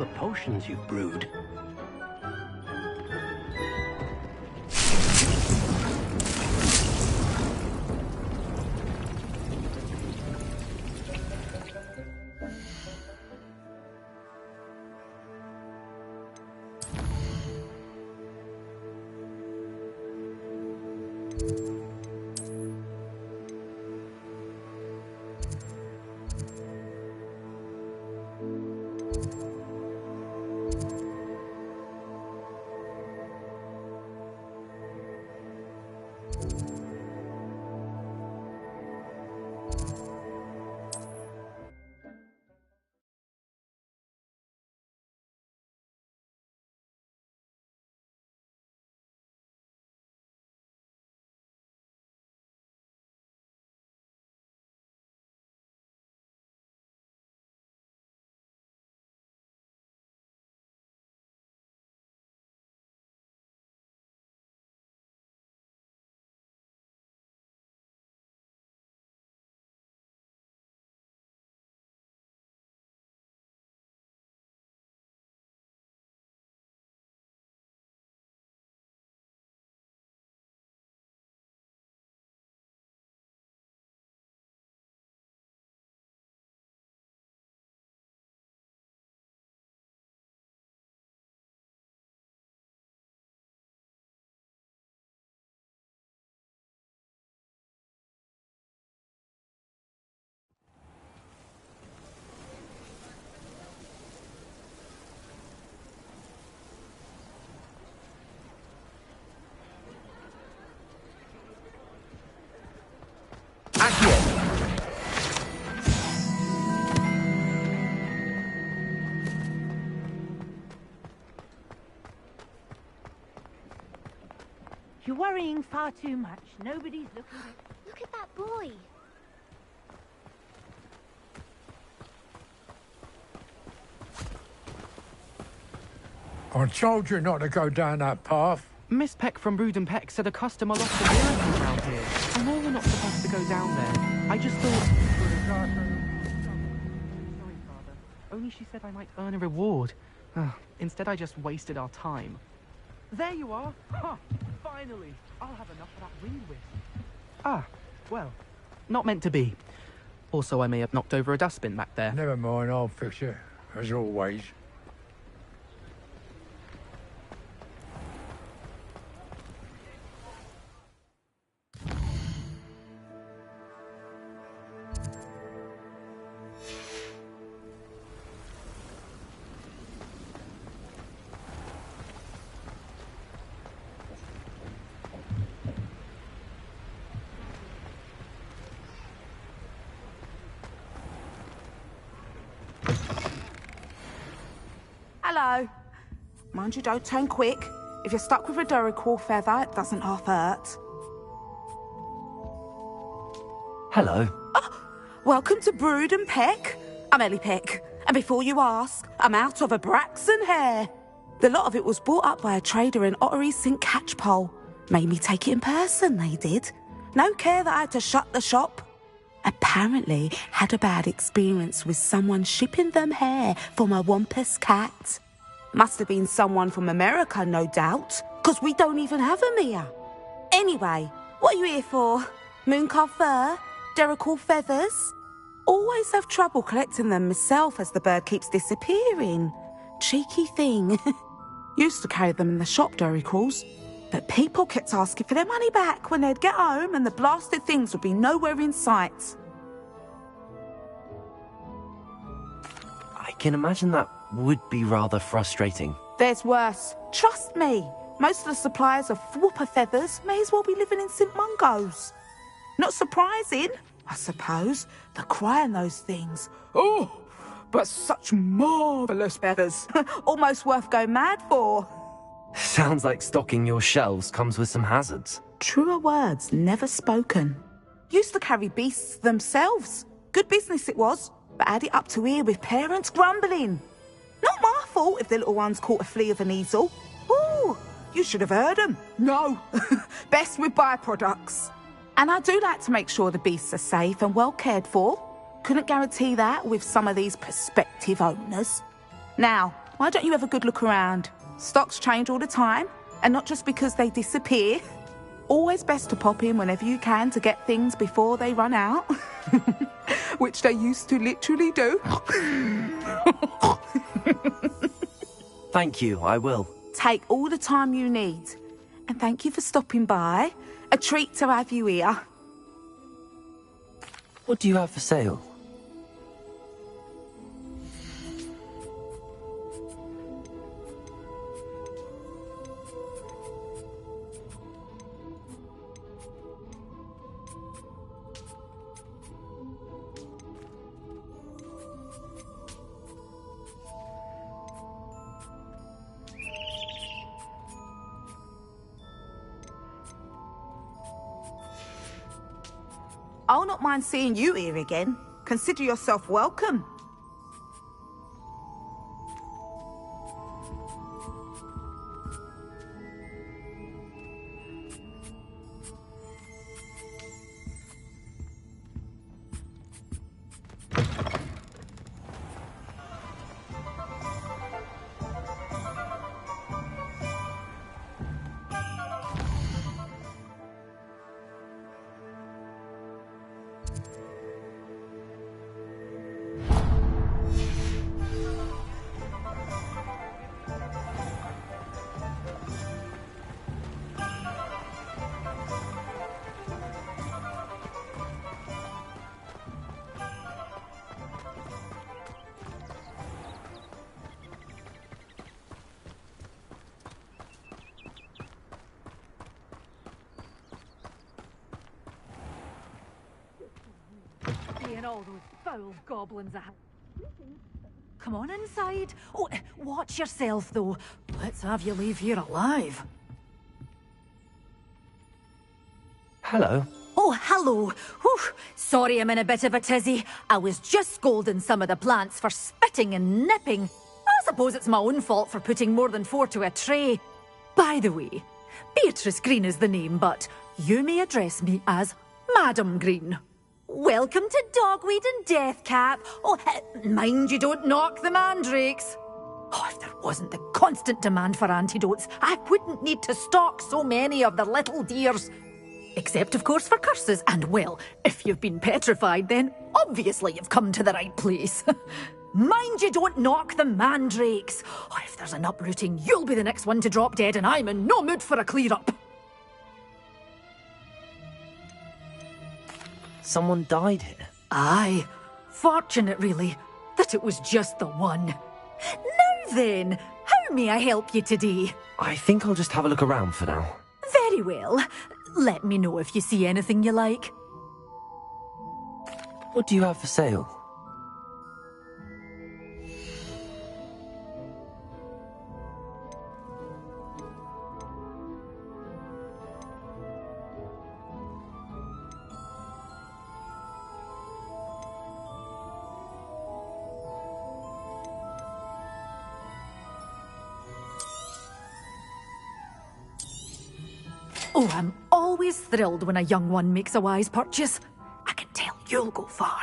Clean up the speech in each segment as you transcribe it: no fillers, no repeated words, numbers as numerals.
The potions you've brewed. You're worrying far too much. Nobody's looking at... Look at that boy. I told you not to go down that path. Miss Peck from Brood and Peck said a customer lost a miracle around here. I know we're not supposed to go down there. I just thought... Sorry, Father. Only she said I might earn a reward. Instead, I just wasted our time. There you are! Ha! Finally! I'll have enough for that wind whisk. Ah, well, not meant to be. Also, I may have knocked over a dustbin back there. Never mind, I'll fix it, as always. Hello. Mind you don't turn quick. If you're stuck with a Duracell feather, it doesn't half hurt. Hello. Oh, welcome to Brood and Peck. I'm Ellie Peck. And before you ask, I'm out of a Braxton hair. The lot of it was bought up by a trader in Ottery St. Catchpole. Made me take it in person, they did. No care that I had to shut the shop. Apparently had a bad experience with someone shipping them hair for my Wampus cat. Must have been someone from America, no doubt, because we don't even have them here. Anyway, what are you here for? Mooncalf fur? Duracell feathers? Always have trouble collecting them myself as the bird keeps disappearing. Cheeky thing. Used to carry them in the shop, Duracells, but people kept asking for their money back when they'd get home and the blasted things would be nowhere in sight. I can imagine that would be rather frustrating. There's worse. Trust me. Most of the suppliers of whooper feathers may as well be living in St. Mungo's. Not surprising, I suppose, the cry in those things. Oh, but such marvellous feathers. Almost worth going mad for. Sounds like stocking your shelves comes with some hazards. Truer words never spoken. Used to carry beasts themselves. Good business it was, but had it up to here with parents grumbling. Not my fault if the little ones caught a flea of an easel. Ooh, you should have heard them. No, best with byproducts. And I do like to make sure the beasts are safe and well cared for. Couldn't guarantee that with some of these prospective owners. Now, Why don't you have a good look around? Stocks change all the time, and not just because they disappear. Always best to pop in whenever you can to get things before they run out. Which they used to literally do. Thank you, I will. Take all the time you need. And thank you for stopping by. A treat to have you here. What do you have for sale? I'll not mind seeing you here again. Consider yourself welcome. And all those foul goblins ahead. Come on inside. Oh, watch yourself, though. Let's have you leave here alive. Hello. Oh, hello. Whew. Sorry I'm in a bit of a tizzy. I was just scolding some of the plants for spitting and nipping. I suppose it's my own fault for putting more than 4 to a tray. By the way, Beatrice Green is the name, but you may address me as Madam Green. Welcome to Dogweed and Deathcap. Oh, mind you don't knock the mandrakes. Oh, if there wasn't the constant demand for antidotes, I wouldn't need to stock so many of the little dears. Except, of course, for curses. And, well, if you've been petrified, then obviously you've come to the right place. Mind you don't knock the mandrakes. Oh, if there's an uprooting, you'll be the next one to drop dead, and I'm in no mood for a clear-up. Someone died here. Aye. Fortunate, really, that it was just the one. Now then, how may I help you today? I think I'll just have a look around for now. Very well. Let me know if you see anything you like. What do you have for sale? Oh, I'm always thrilled when a young one makes a wise purchase. I can tell you'll go far.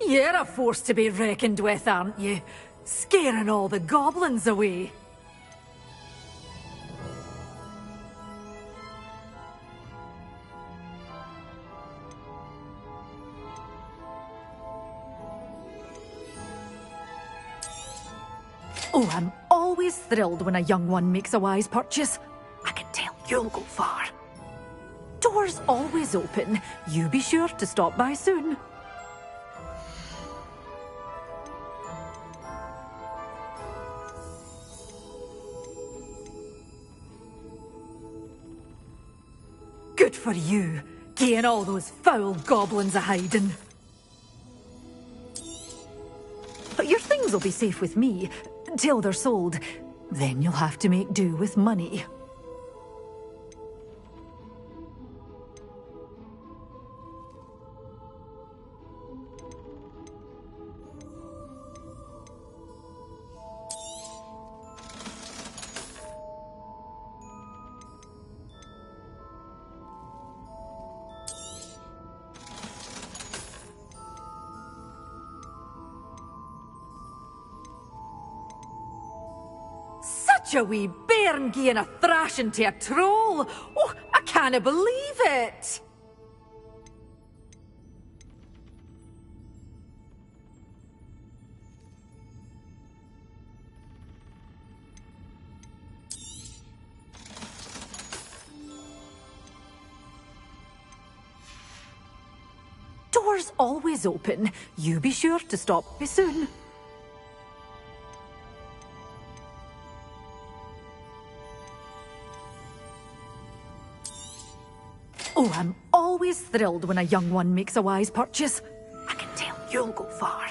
You're a force to be reckoned with, aren't you? Scaring all the goblins away. Oh, I'm always thrilled when a young one makes a wise purchase. I can tell you'll go far. Doors always open. You be sure to stop by soon. Good for you, getting all those foul goblins a-hiding. But your things will be safe with me, till they're sold. Then you'll have to make do with money. such a wee bairn gieing a thrashing to a troll. Oh, I can't believe it. Doors always open. You be sure to stop me soon. Oh, I'm always thrilled when a young one makes a wise purchase. I can tell you'll go far.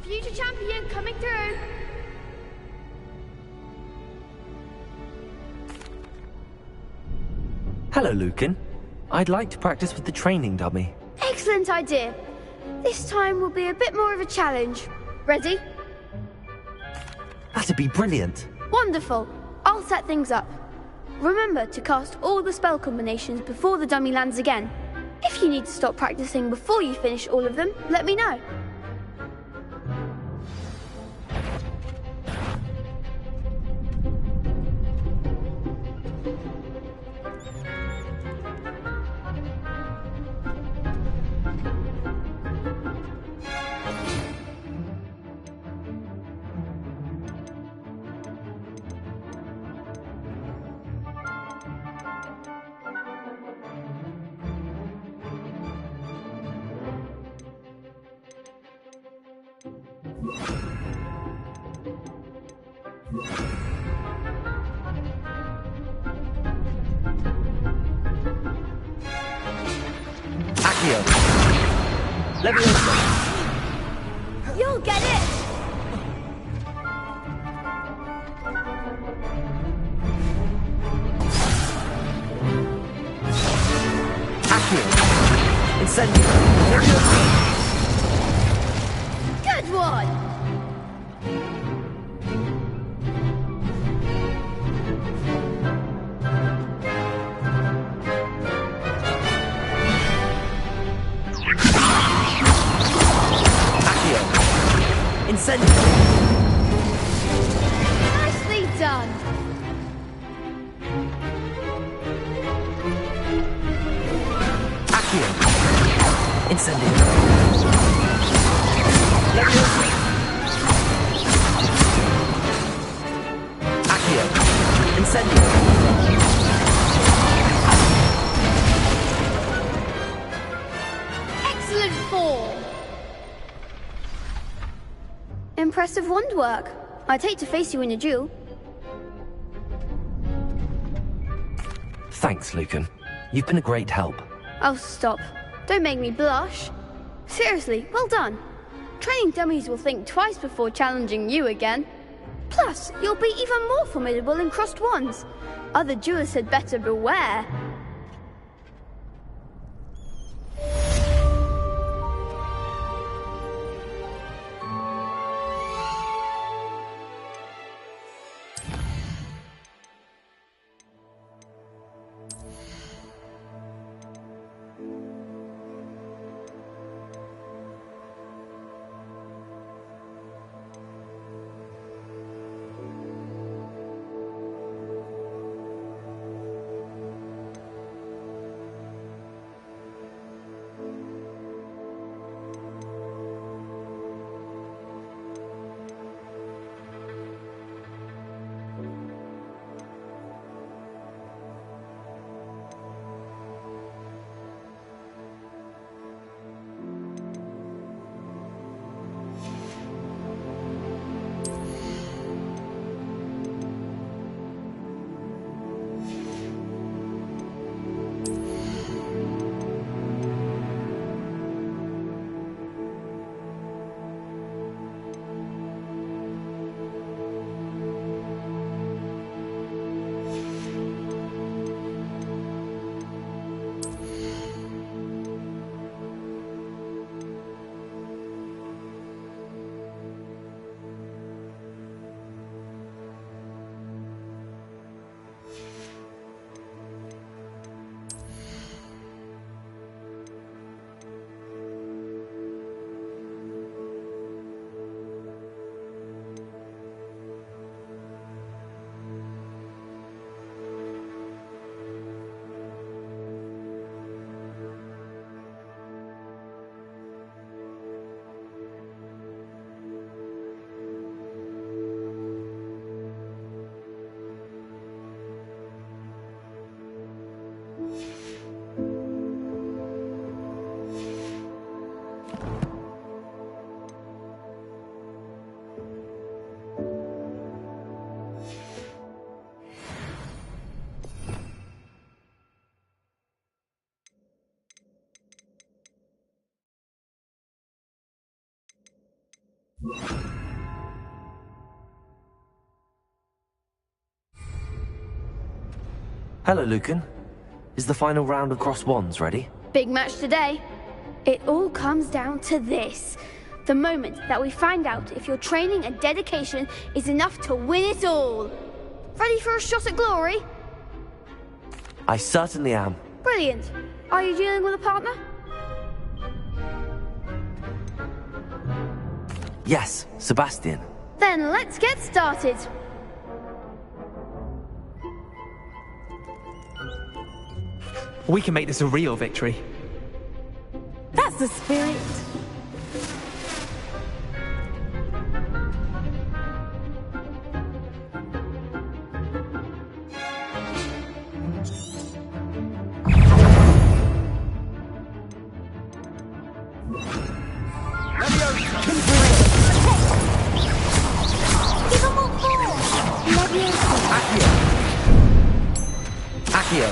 Future champion coming through. Hello, Lucan. I'd like to practice with the training dummy. Excellent idea. This time will be a bit more of a challenge. Ready? That'd be brilliant. Wonderful. I'll set things up. Remember to cast all the spell combinations before the dummy lands again. If you need to stop practicing before you finish all of them, let me know. Accio. Leviosa. You'll get it! Accio. Incendio. Leviosa. Good one! Incendio. Nicely done! Accio. Incendio. Leviosa. Accio. Incendio. Excellent form! Impressive wand work. I'd hate to face you in a duel. Thanks, Lucan. You've been a great help. Oh, stop. Don't make me blush. Seriously, well done. Training dummies will think twice before challenging you again. Plus, you'll be even more formidable in crossed wands. Other duelists had better beware. Hello, Lucan. Is the final round of crossed wands ready? Big match today. It all comes down to this. The moment that we find out if your training and dedication is enough to win it all. Ready for a shot at glory? I certainly am. Brilliant. Are you dealing with a partner? Yes, Sebastian. Then let's get started. We can make this a real victory. That's the spirit. Accio.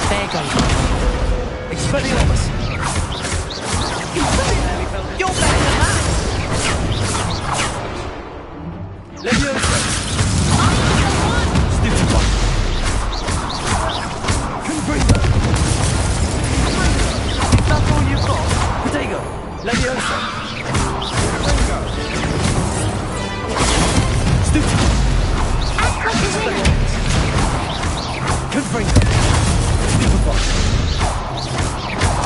There goes. Expelliarmus. You're better than that. Leviosa. Stupid one. Confringo. Is that all you've got? Protego. Leviosa. Stupid. Confringo. Stupid one.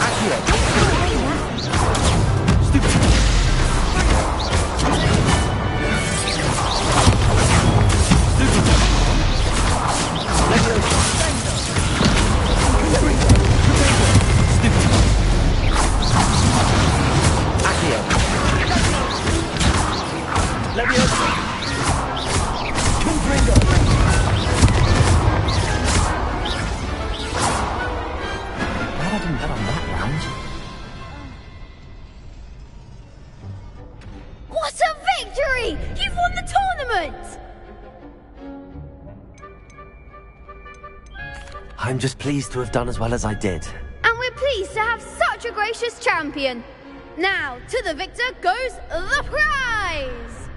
Accio. Stupid. What a victory! You've won the tournament! I'm just pleased to have done as well as I did. And we're pleased to have such a gracious champion. Now, to the victor goes the prize!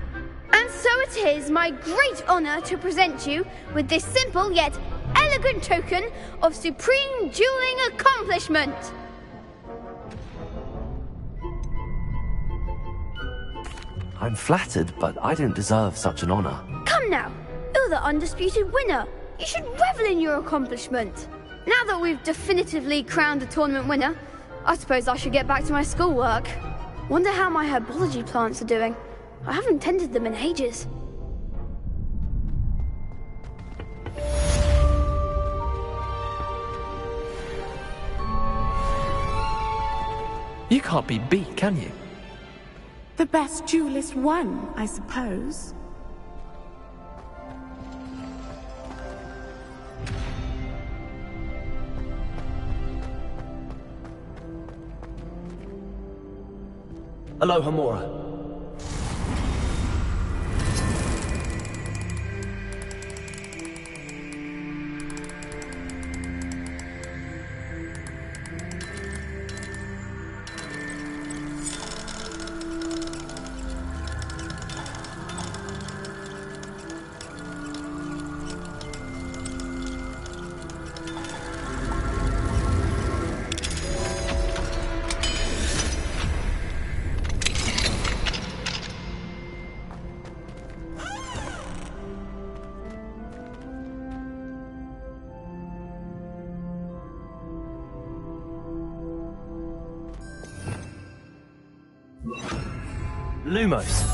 And so it is my great honor to present you with this simple yet elegant token of supreme dueling accomplishment. I'm flattered, but I don't deserve such an honor. Come now, you're the undisputed winner. You should revel in your accomplishment. Now that we've definitively crowned the tournament winner, I suppose I should get back to my schoolwork. Wonder how my herbology plants are doing. I haven't tended them in ages. You can't be beat, can you? The best duelist won, I suppose. Aloha Mora. Lumos.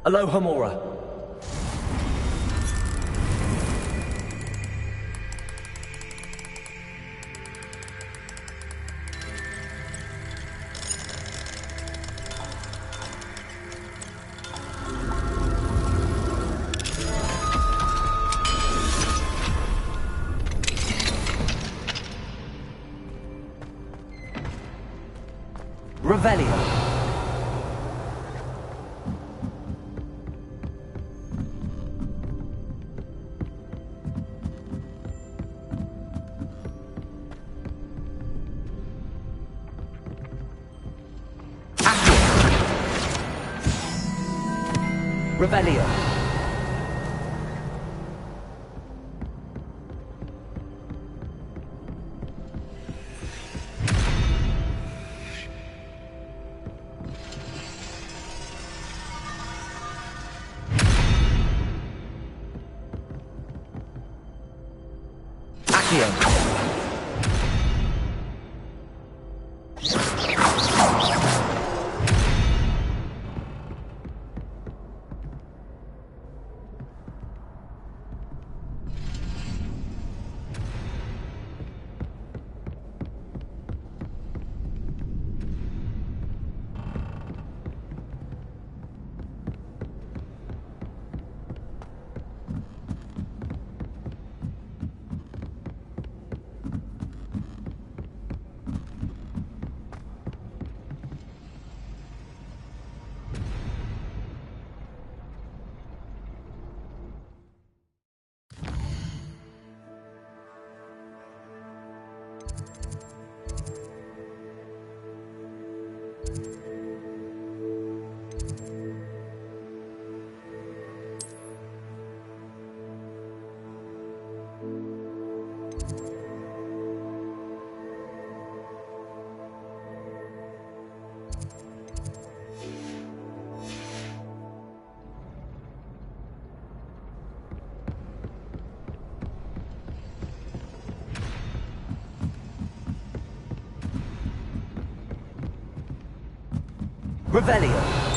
Aloha Mora. Revelio. Revelio. Accio. Revelio.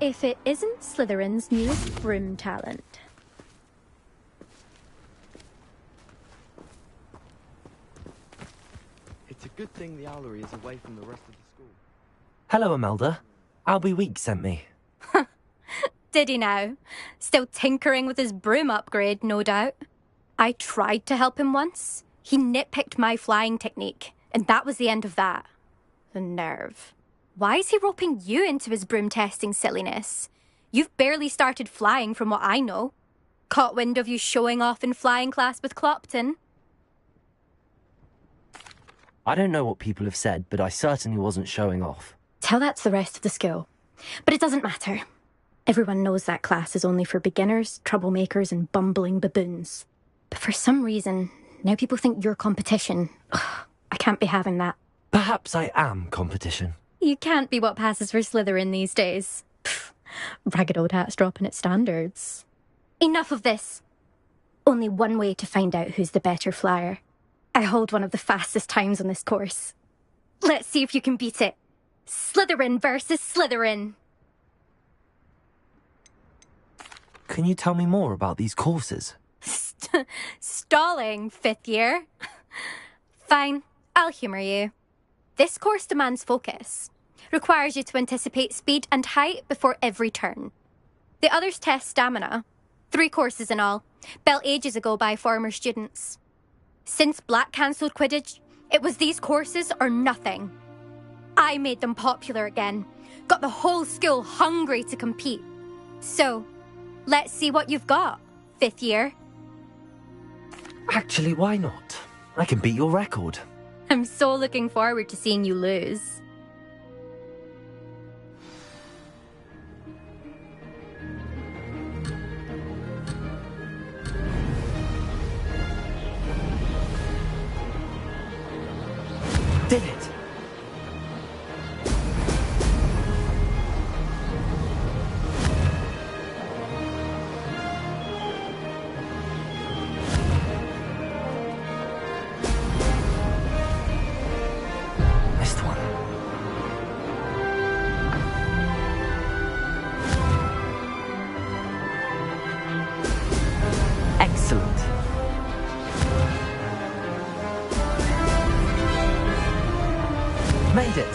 if it isn't Slytherin's newest broom talent. It's a good thing the owlery is away from the rest of the school. Hello, Imelda. Albie Week sent me. Did he now? Still tinkering with his broom upgrade, no doubt. I tried to help him once. He nitpicked my flying technique, and that was the end of that. The nerve. Why is he roping you into his broom testing silliness? You've barely started flying from what I know. Caught wind of you showing off in flying class with Clopton. I don't know what people have said, but I certainly wasn't showing off. Tell that to the rest of the school. But it doesn't matter. Everyone knows that class is only for beginners, troublemakers, and bumbling baboons. But for some reason, now people think you're competition. Ugh, I can't be having that. Perhaps I am competition. You can't be what passes for Slytherin these days. Pfft, ragged old hat's dropping its standards. Enough of this. Only one way to find out who's the better flyer. I hold one of the fastest times on this course. Let's see if you can beat it. Slytherin versus Slytherin. Can you tell me more about these courses? Stalling, 5th year? Fine, I'll humour you. This course demands focus. Requires you to anticipate speed and height before every turn. The others test stamina. 3 courses in all, built ages ago by former students. Since Black cancelled Quidditch, it was these courses or nothing. I made them popular again. Got the whole school hungry to compete. So, let's see what you've got, 5th year. Actually, why not? I can beat your record. I'm so looking forward to seeing you lose. Did it! Missed one. Excellent. Made it.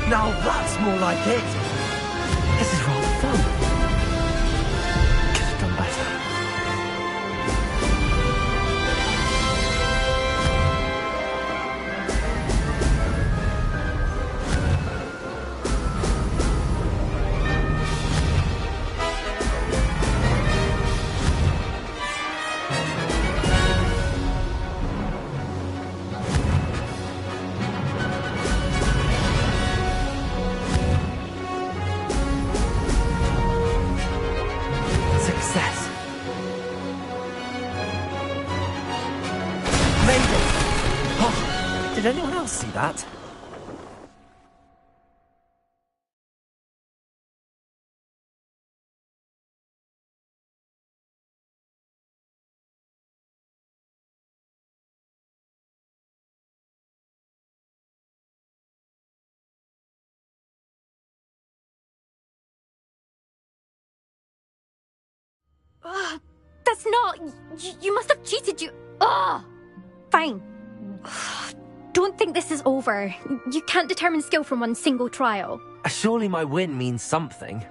Now that's more like it. This is rather fun. Could have done better. Success. Made it. Oh, did anyone else see that? That's not... You must have cheated, you... Ugh! Fine. Don't think this is over. You can't determine skill from one single trial. Surely my win means something.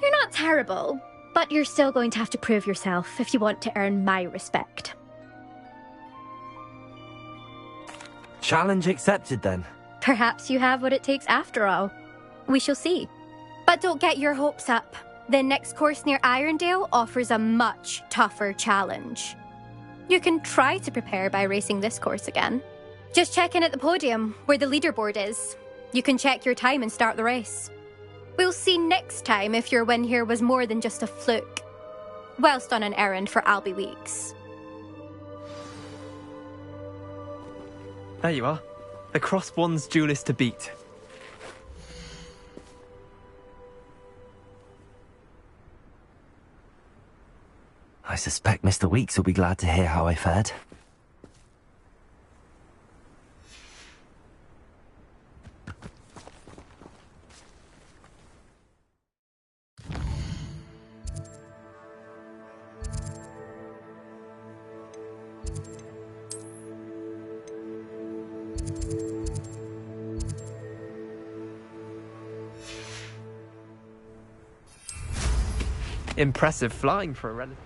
You're not terrible, but you're still going to have to prove yourself if you want to earn my respect. Challenge accepted then. Perhaps you have what it takes after all. We shall see. But don't get your hopes up. The next course near Irondale offers a much tougher challenge. You can try to prepare by racing this course again. Just check in at the podium, where the leaderboard is. You can check your time and start the race. We'll see next time if your win here was more than just a fluke. whilst on an errand for Albie Weeks. There you are. The crossed one's duelist to beat. I suspect Mr. Weeks will be glad to hear how I fared. Impressive flying for a relative.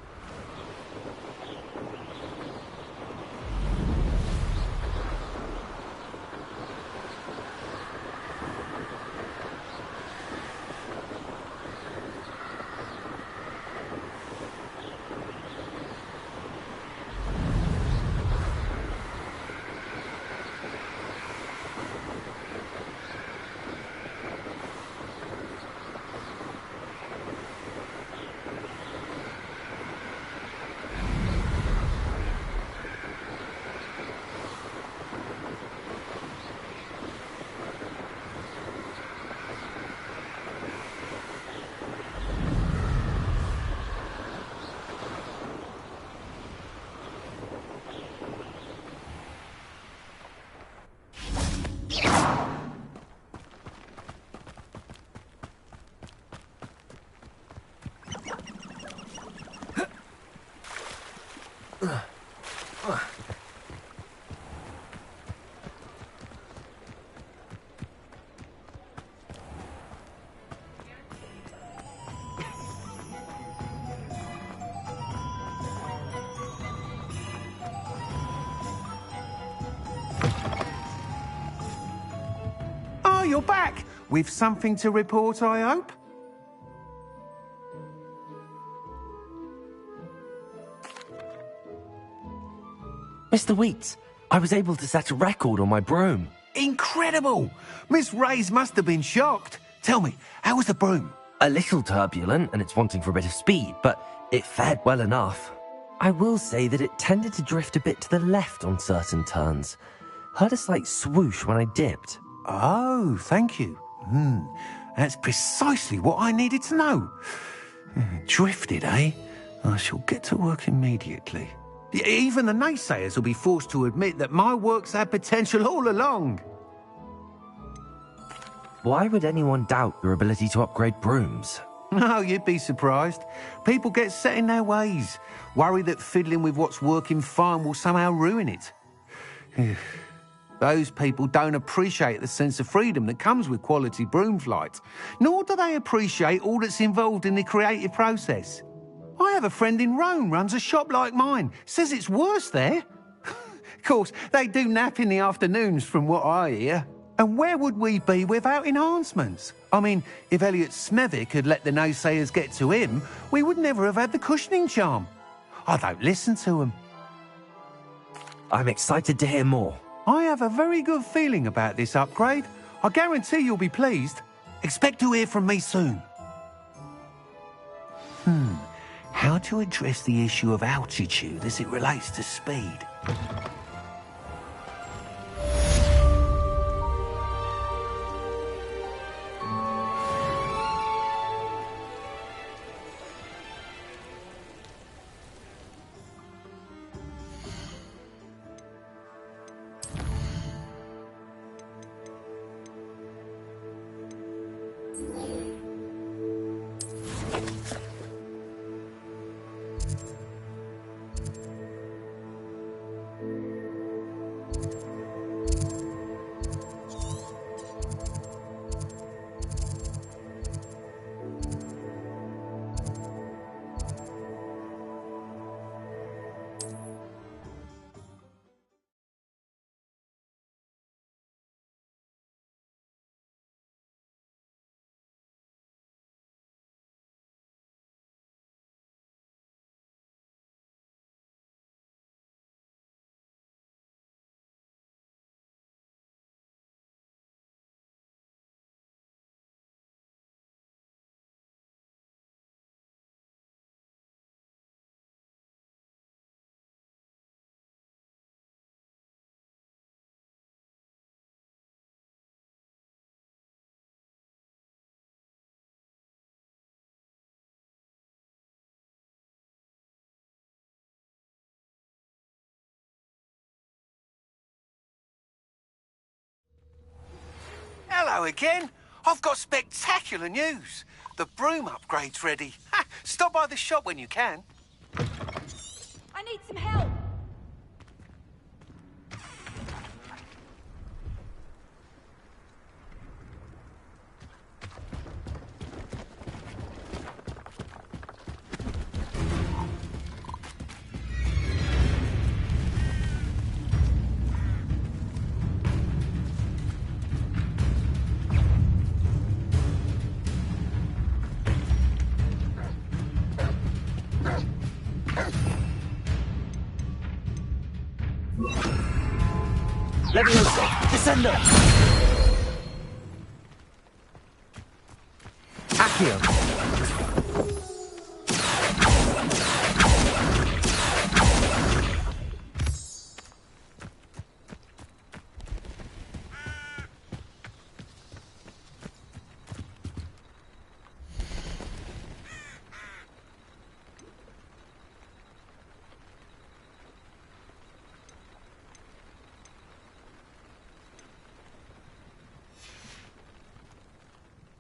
Oh, you're back! With something to report, I hope? Mr. Weeks, I was able to set a record on my broom. Incredible! Miss Reyes must have been shocked. Tell me, how was the broom? A little turbulent, and it's wanting for a bit of speed, but it fared well enough. I will say that it tended to drift a bit to the left on certain turns. Heard a slight swoosh when I dipped. Oh, thank you. That's precisely what I needed to know. Drifted, eh? I shall get to work immediately. Even the naysayers will be forced to admit that my work's had potential all along. Why would anyone doubt your ability to upgrade brooms? Oh, you'd be surprised. People get set in their ways, worry that fiddling with what's working fine will somehow ruin it. Those people don't appreciate the sense of freedom that comes with quality broom flight, nor do they appreciate all that's involved in the creative process. I have a friend in Rome runs a shop like mine, says it's worse there. Of course, they do nap in the afternoons from what I hear. And where would we be without enhancements? I mean, if Elliot Smethwick had let the naysayers get to him, we would never have had the cushioning charm. I don't listen to them. I'm excited to hear more. I have a very good feeling about this upgrade. I guarantee you'll be pleased. Expect to hear from me soon. How to address the issue of altitude as it relates to speed? Hello again. I've got spectacular news. The broom upgrade's ready. Ha, stop by the shop when you can. I need some help. Leviosa! Descendo! Accio!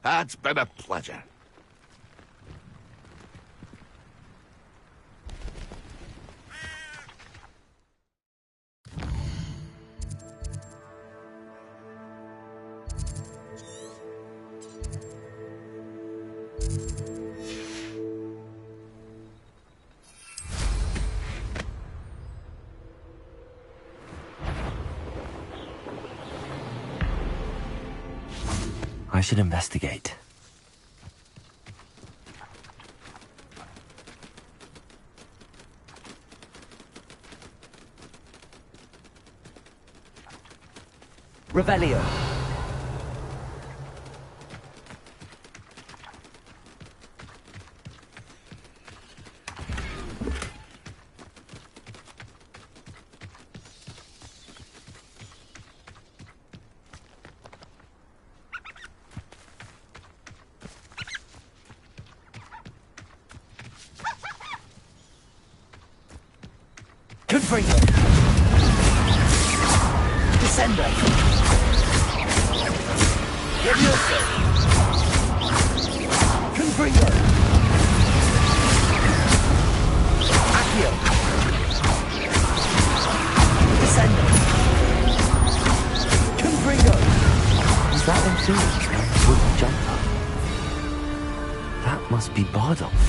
It's been a pleasure. I should investigate. Revelio. Confringo. Descendo. Leviosa. Confringo. Accio. Descendo. Confringo. Is that influence wearing a wooden jumper? That must be Bardolph.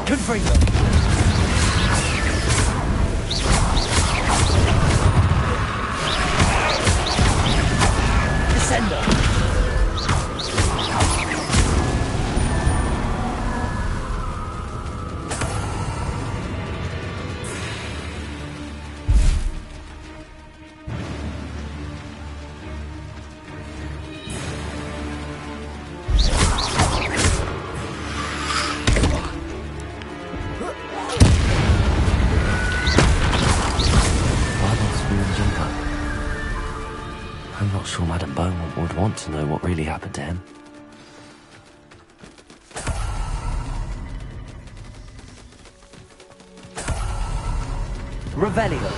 Confringo. Descendo. I'm not sure Madame Beaumont would want to know what really happened to him. Revelio.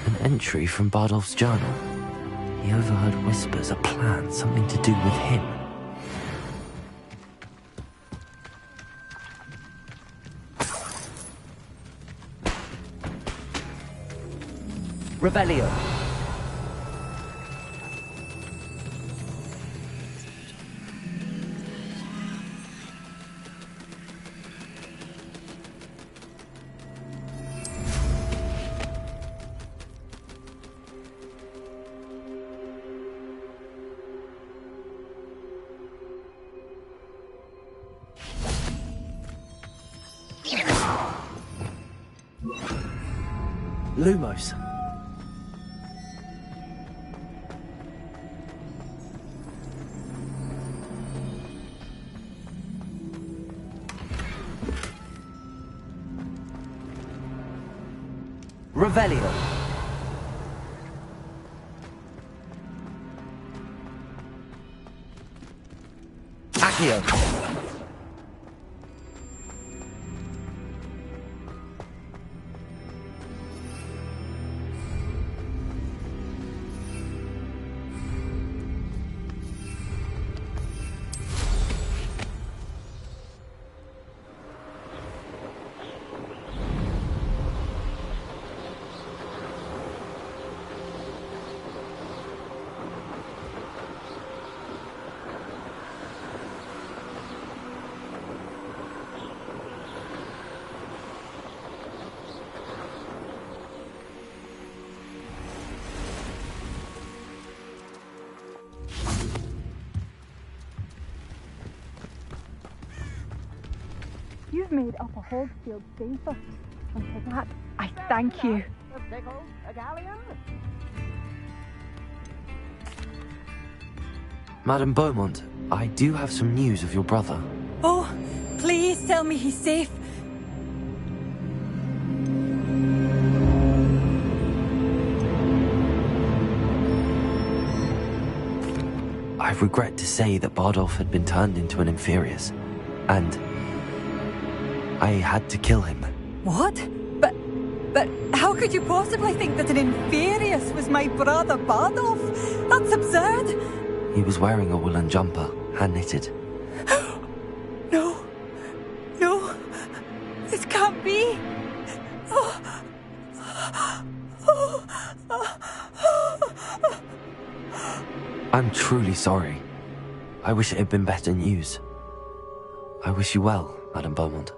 An entry from Bardolph's journal. He overheard whispers, a plan, something to do with him. Revelio. Lumos. Revelio. Accio. You've made Upper Hogsfield safer, and for that, I thank you. Madame Beaumont, I do have some news of your brother. Oh, please tell me he's safe. I regret to say that Bardolph had been turned into an Inferius, and I had to kill him. What? But how could you possibly think that an Inferius was my brother Bardolph? That's absurd. He was wearing a woolen jumper, hand-knitted. No. This can't be. I'm truly sorry. I wish it had been better news. I wish you well, Madame Beaumont.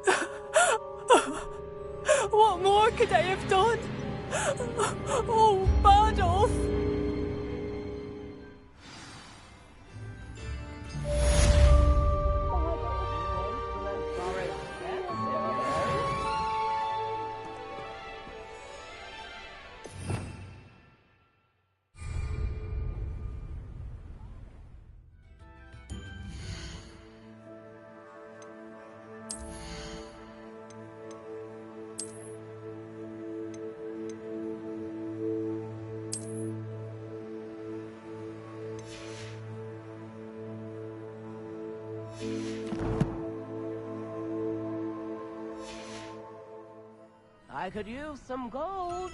What more could I have done? Oh, Bardolph! I could use some gold.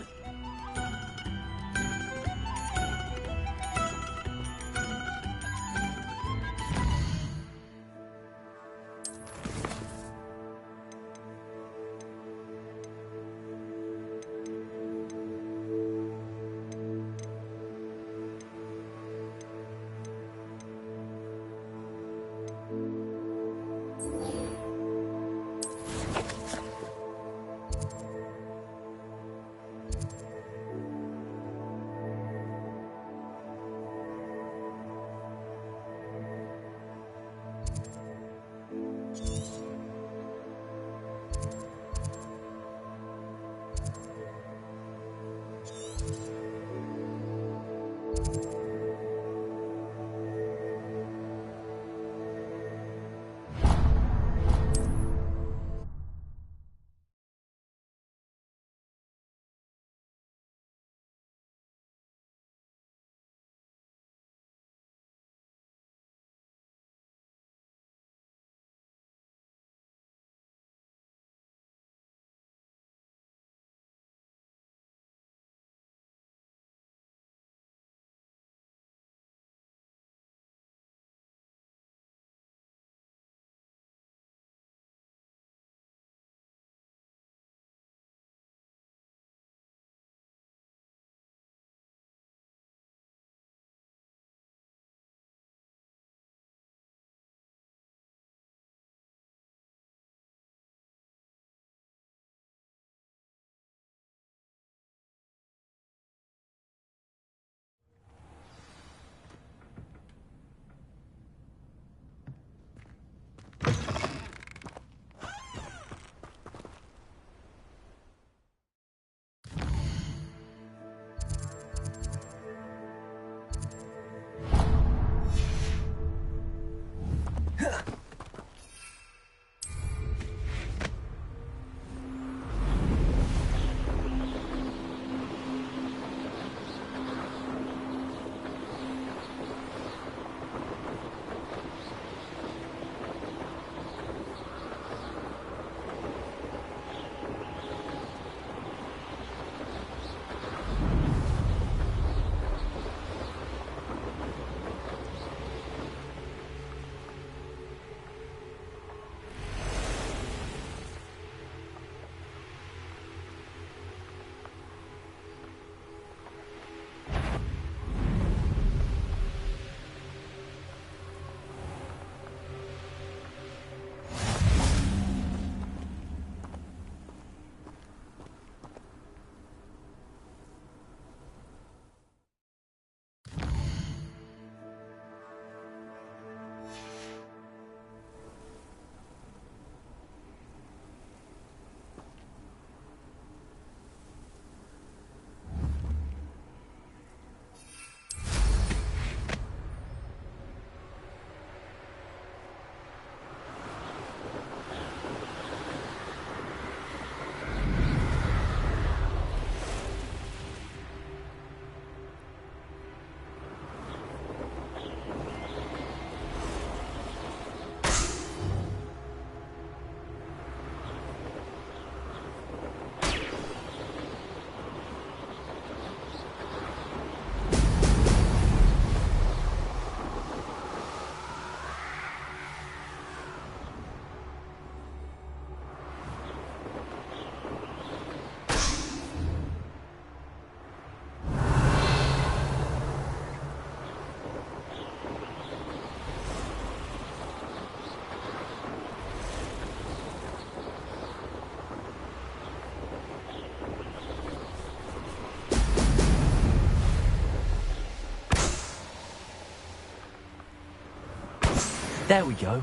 There we go.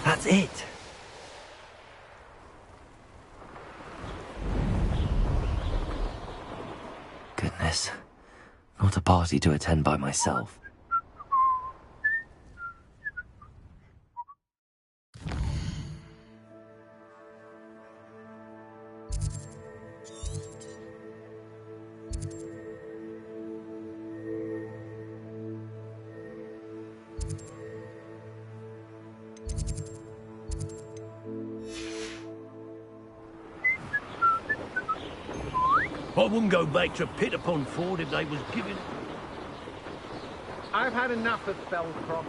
That's it. Goodness. Not a party to attend by myself. I wouldn't go back to Pit upon Ford if they was giving... I've had enough of Spellcroft.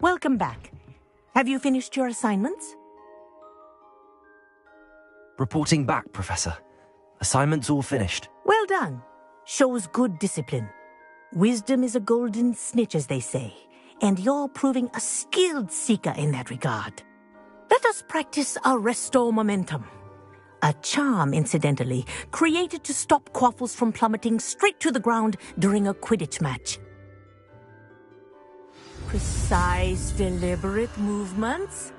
Welcome back. Have you finished your assignments? Reporting back, Professor. Assignment's all finished. Well done. Shows good discipline. Wisdom is a golden snitch, as they say, and you're proving a skilled seeker in that regard. Let us practice our restore momentum. A charm, incidentally, created to stop Quaffles from plummeting straight to the ground during a Quidditch match. Precise, deliberate movements.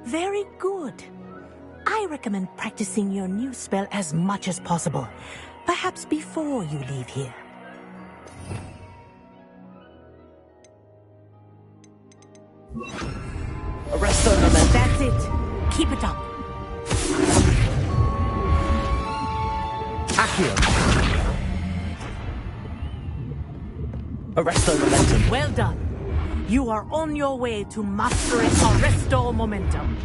Very good. I recommend practicing your new spell as much as possible. Perhaps before you leave here. Arresto momentum. That's it. Keep it up. Accio. Arresto momentum. Well done. You are on your way to mastering Arresto Momentum.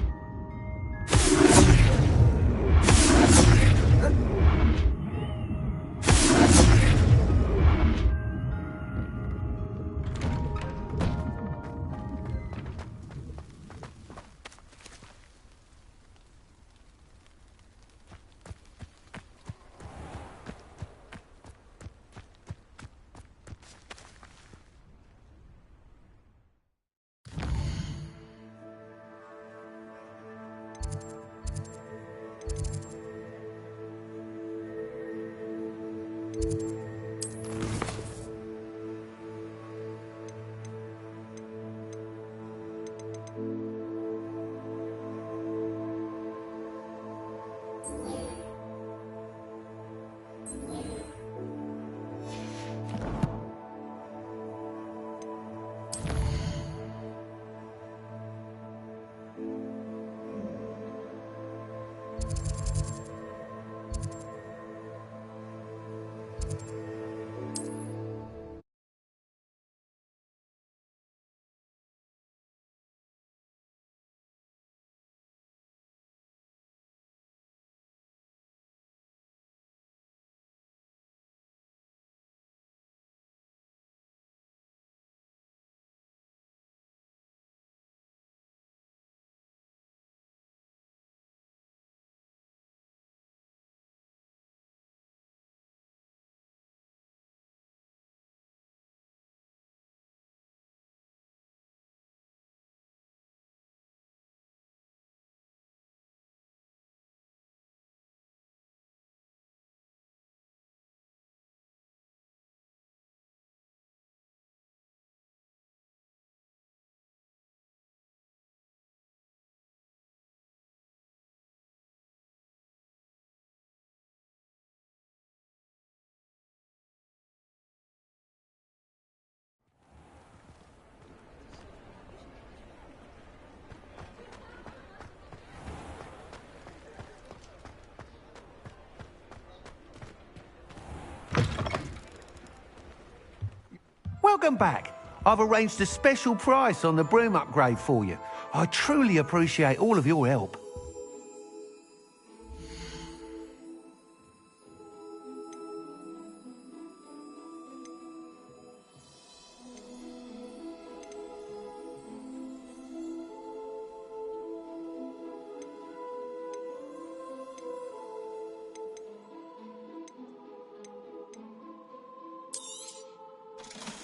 Welcome back. I've arranged a special price on the broom upgrade for you. I truly appreciate all of your help.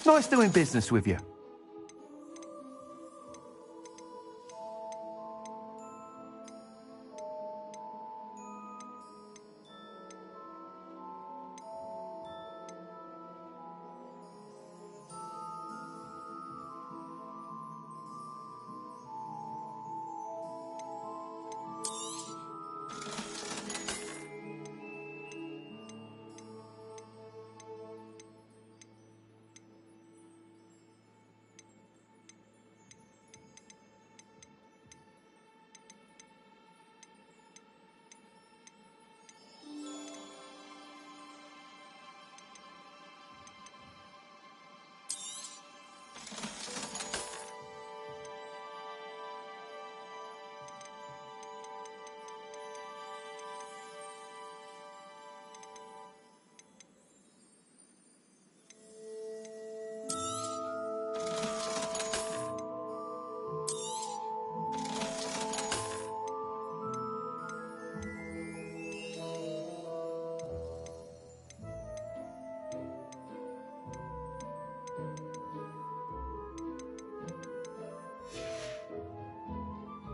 Nice doing business with you.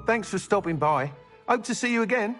Thanks for stopping by. Hope to see you again.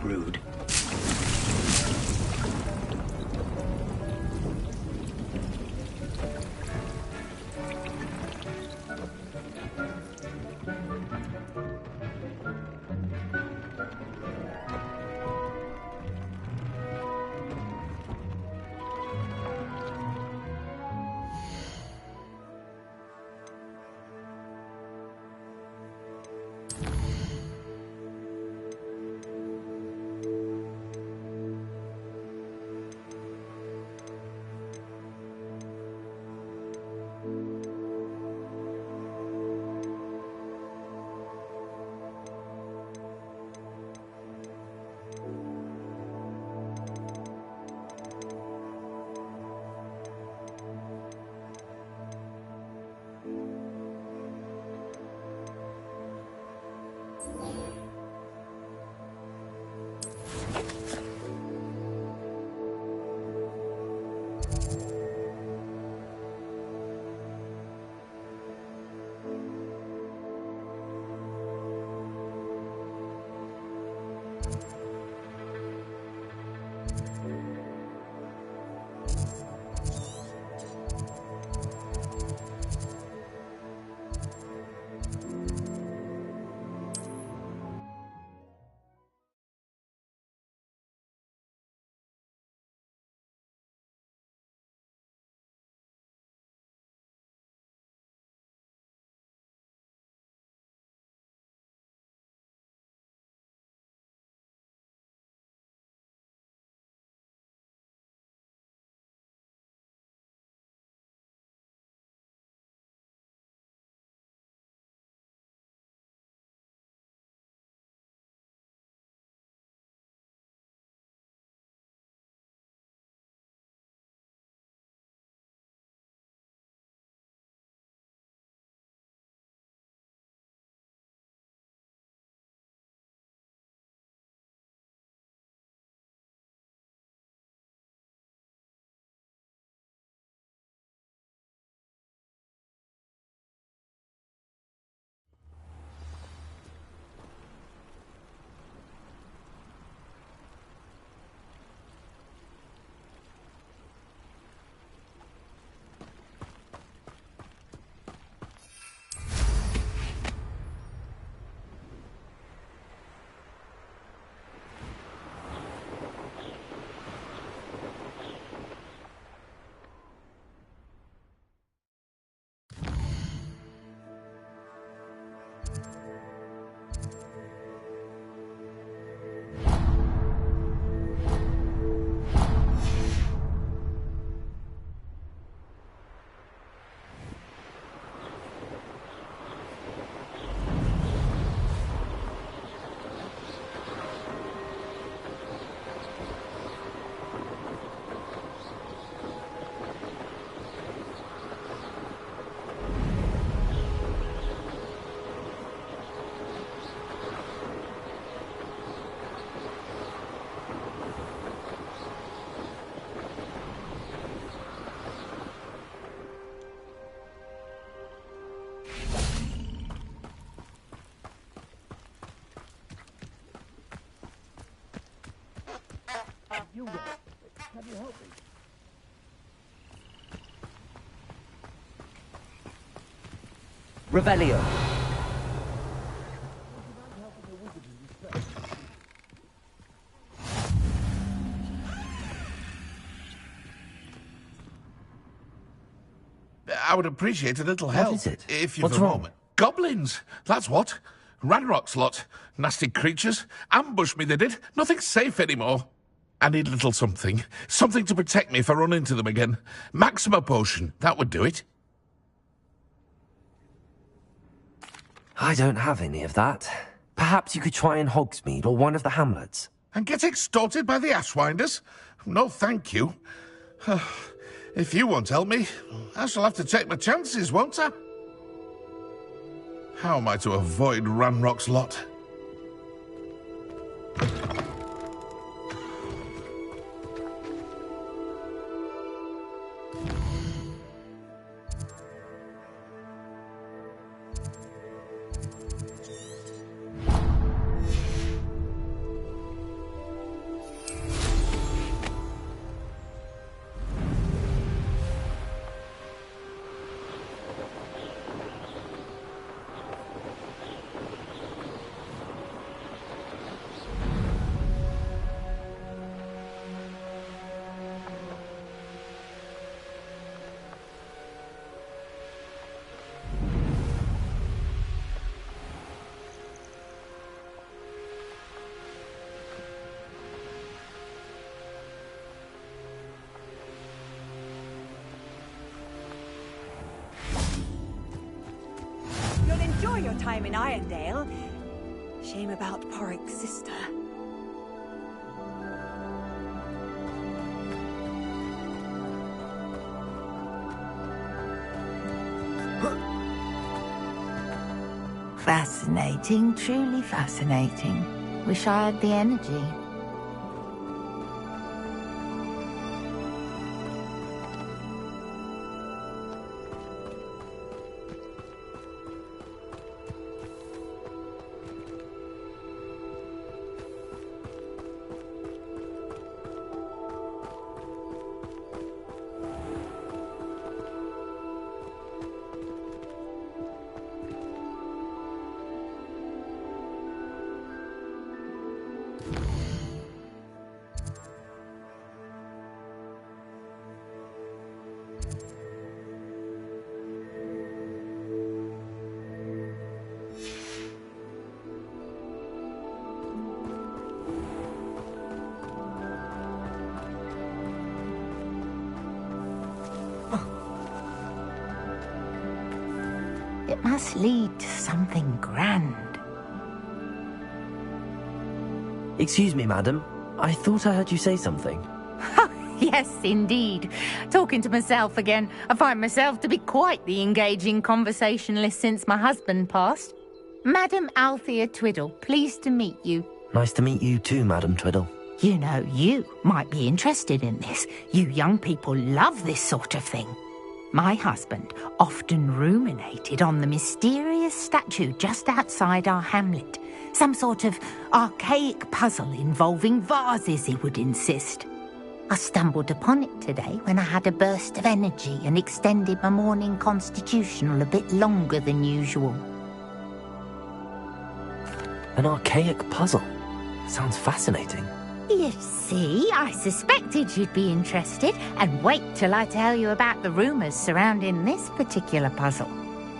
rude. You there. Can you help me? Revelio. I would appreciate a little help. What is it? If you've What's a wrong? moment. Goblins, that's what. Ranrock's lot. Nasty creatures. Ambushed me, they did. Nothing's safe anymore. I need a little something. Something to protect me if I run into them again. Maxima potion, that would do it. I don't have any of that. Perhaps you could try in Hogsmeade or one of the hamlets. And get extorted by the Ashwinders? No, thank you. If you won't help me, I shall have to take my chances, won't I? How am I to avoid Ranrock's lot? Enjoy your time in Irondale. Shame about Porrick's sister. Fascinating, truly fascinating. Wish I had the energy. It must lead to something grand. Excuse me, madam. I thought I heard you say something. Yes, indeed. Talking to myself again. I find myself to be quite the engaging conversationalist since my husband passed. Madam Althea Twiddle, pleased to meet you. Nice to meet you too, Madam Twiddle. You know, you might be interested in this. You young people love this sort of thing. My husband often ruminated on the mysterious statue just outside our hamlet. Some sort of archaic puzzle involving vases, he would insist. I stumbled upon it today when I had a burst of energy and extended my morning constitutional a bit longer than usual. An archaic puzzle? Sounds fascinating. You see, I suspected you'd be interested, and wait till I tell you about the rumours surrounding this particular puzzle.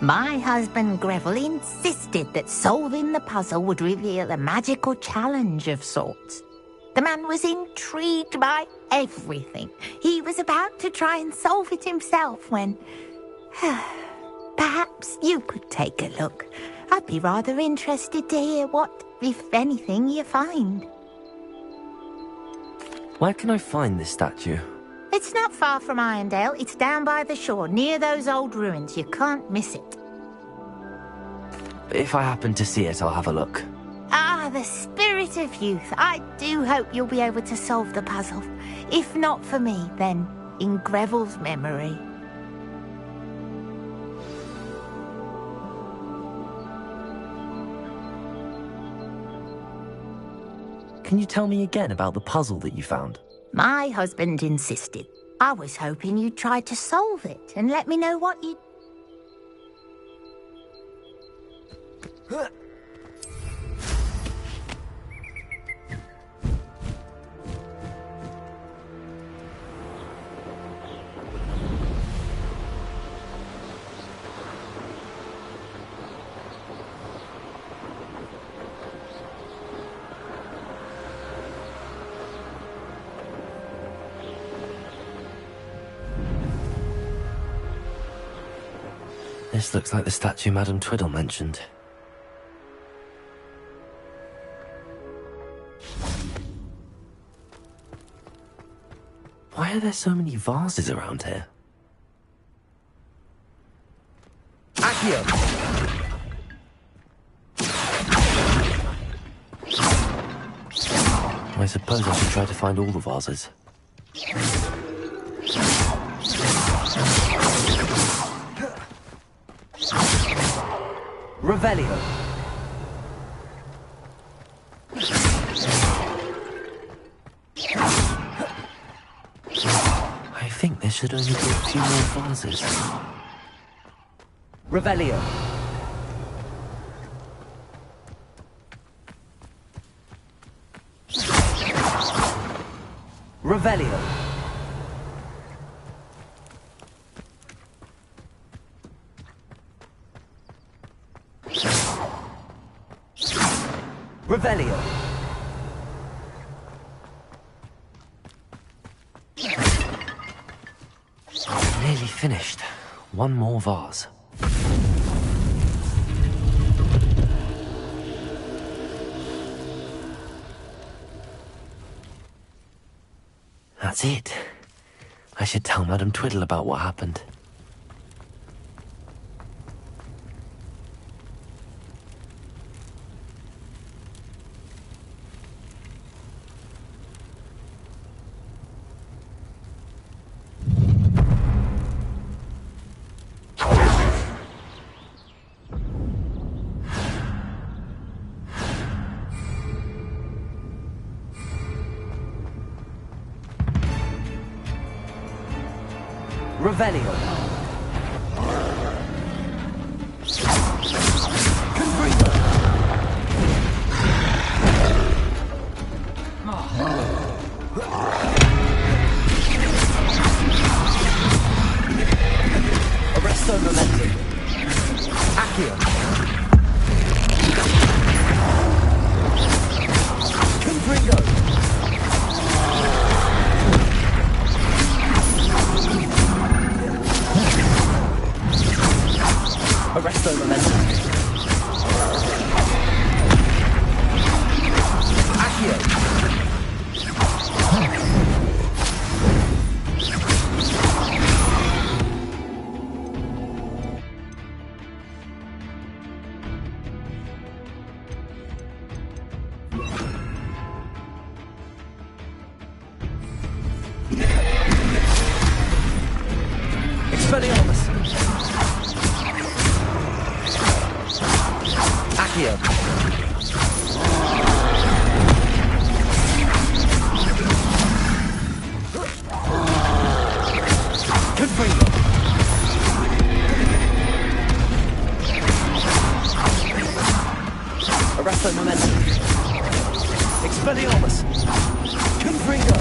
My husband Greville insisted that solving the puzzle would reveal a magical challenge of sorts. The man was intrigued by everything. He was about to try and solve it himself when... Perhaps you could take a look. I'd be rather interested to hear what, if anything, you find. Where can I find this statue? It's not far from Irondale. It's down by the shore, near those old ruins. You can't miss it. If I happen to see it, I'll have a look. Ah, the spirit of youth. I do hope you'll be able to solve the puzzle. If not for me, then in Greville's memory. Can you tell me again about the puzzle that you found? My husband insisted. I was hoping you'd try to solve it and let me know what you... This looks like the statue Madam Twiddle mentioned. Why are there so many vases around here? Accio! I suppose I should try to find all the vases. Revelio. I think there should only be a few more vases. Revelio. Revelio. Revelio. Nearly finished. One more vase. That's it. I should tell Madame Twiddle about what happened. Revelio. Confringo. Arresto Momentum. Accio. Confringo. Arresto Momentum. Accio. Expelliarmus. Accio. Confringo. Arresto Momentum. Expelliarmus. Confringo.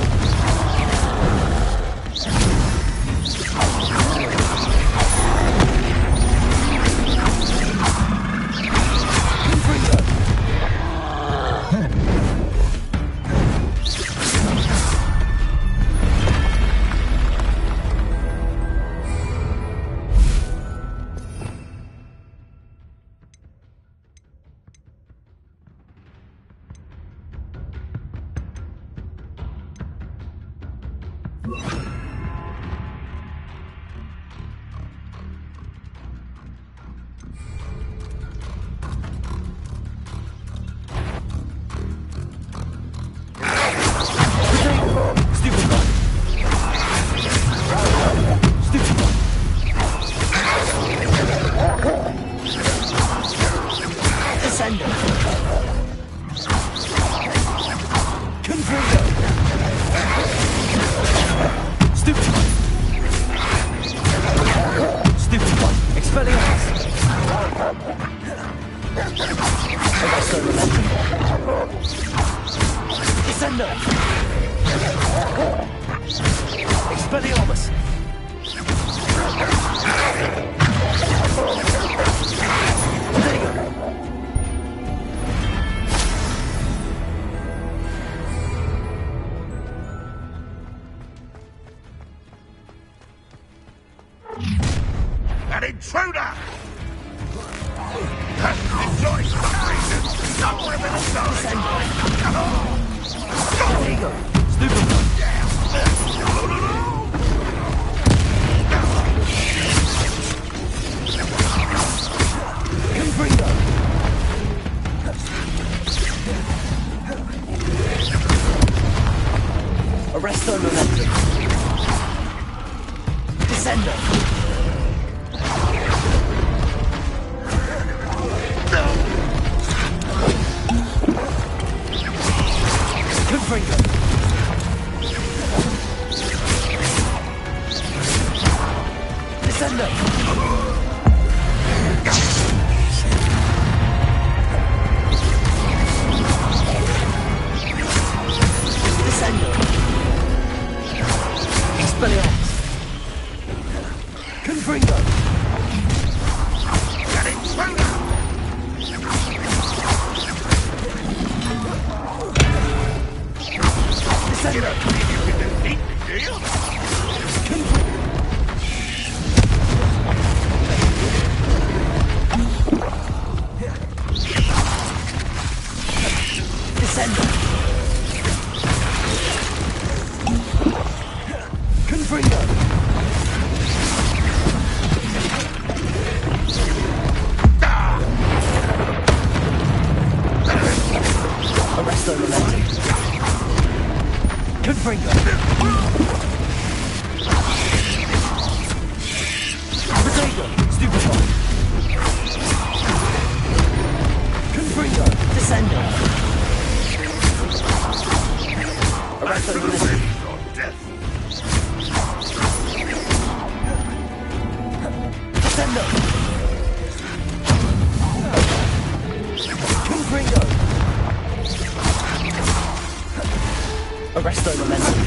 Expelliarmus. An intruder! Enjoy reason. Somewhere with a There you go. Stupid one. Confringo. Arresto Momentum. Descendo. Confringo. Descendo. Descendo. Expelliarmus. Confringo. Descendo. Descendo. Descendo! Confringo! Arresto momentum.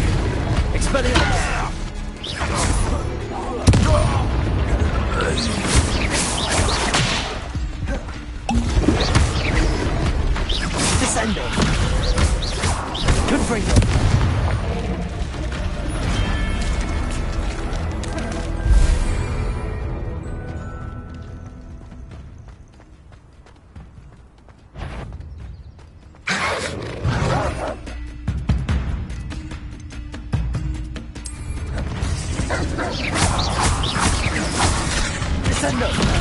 Expelliarmus! Descendo! Confringo! Descendo!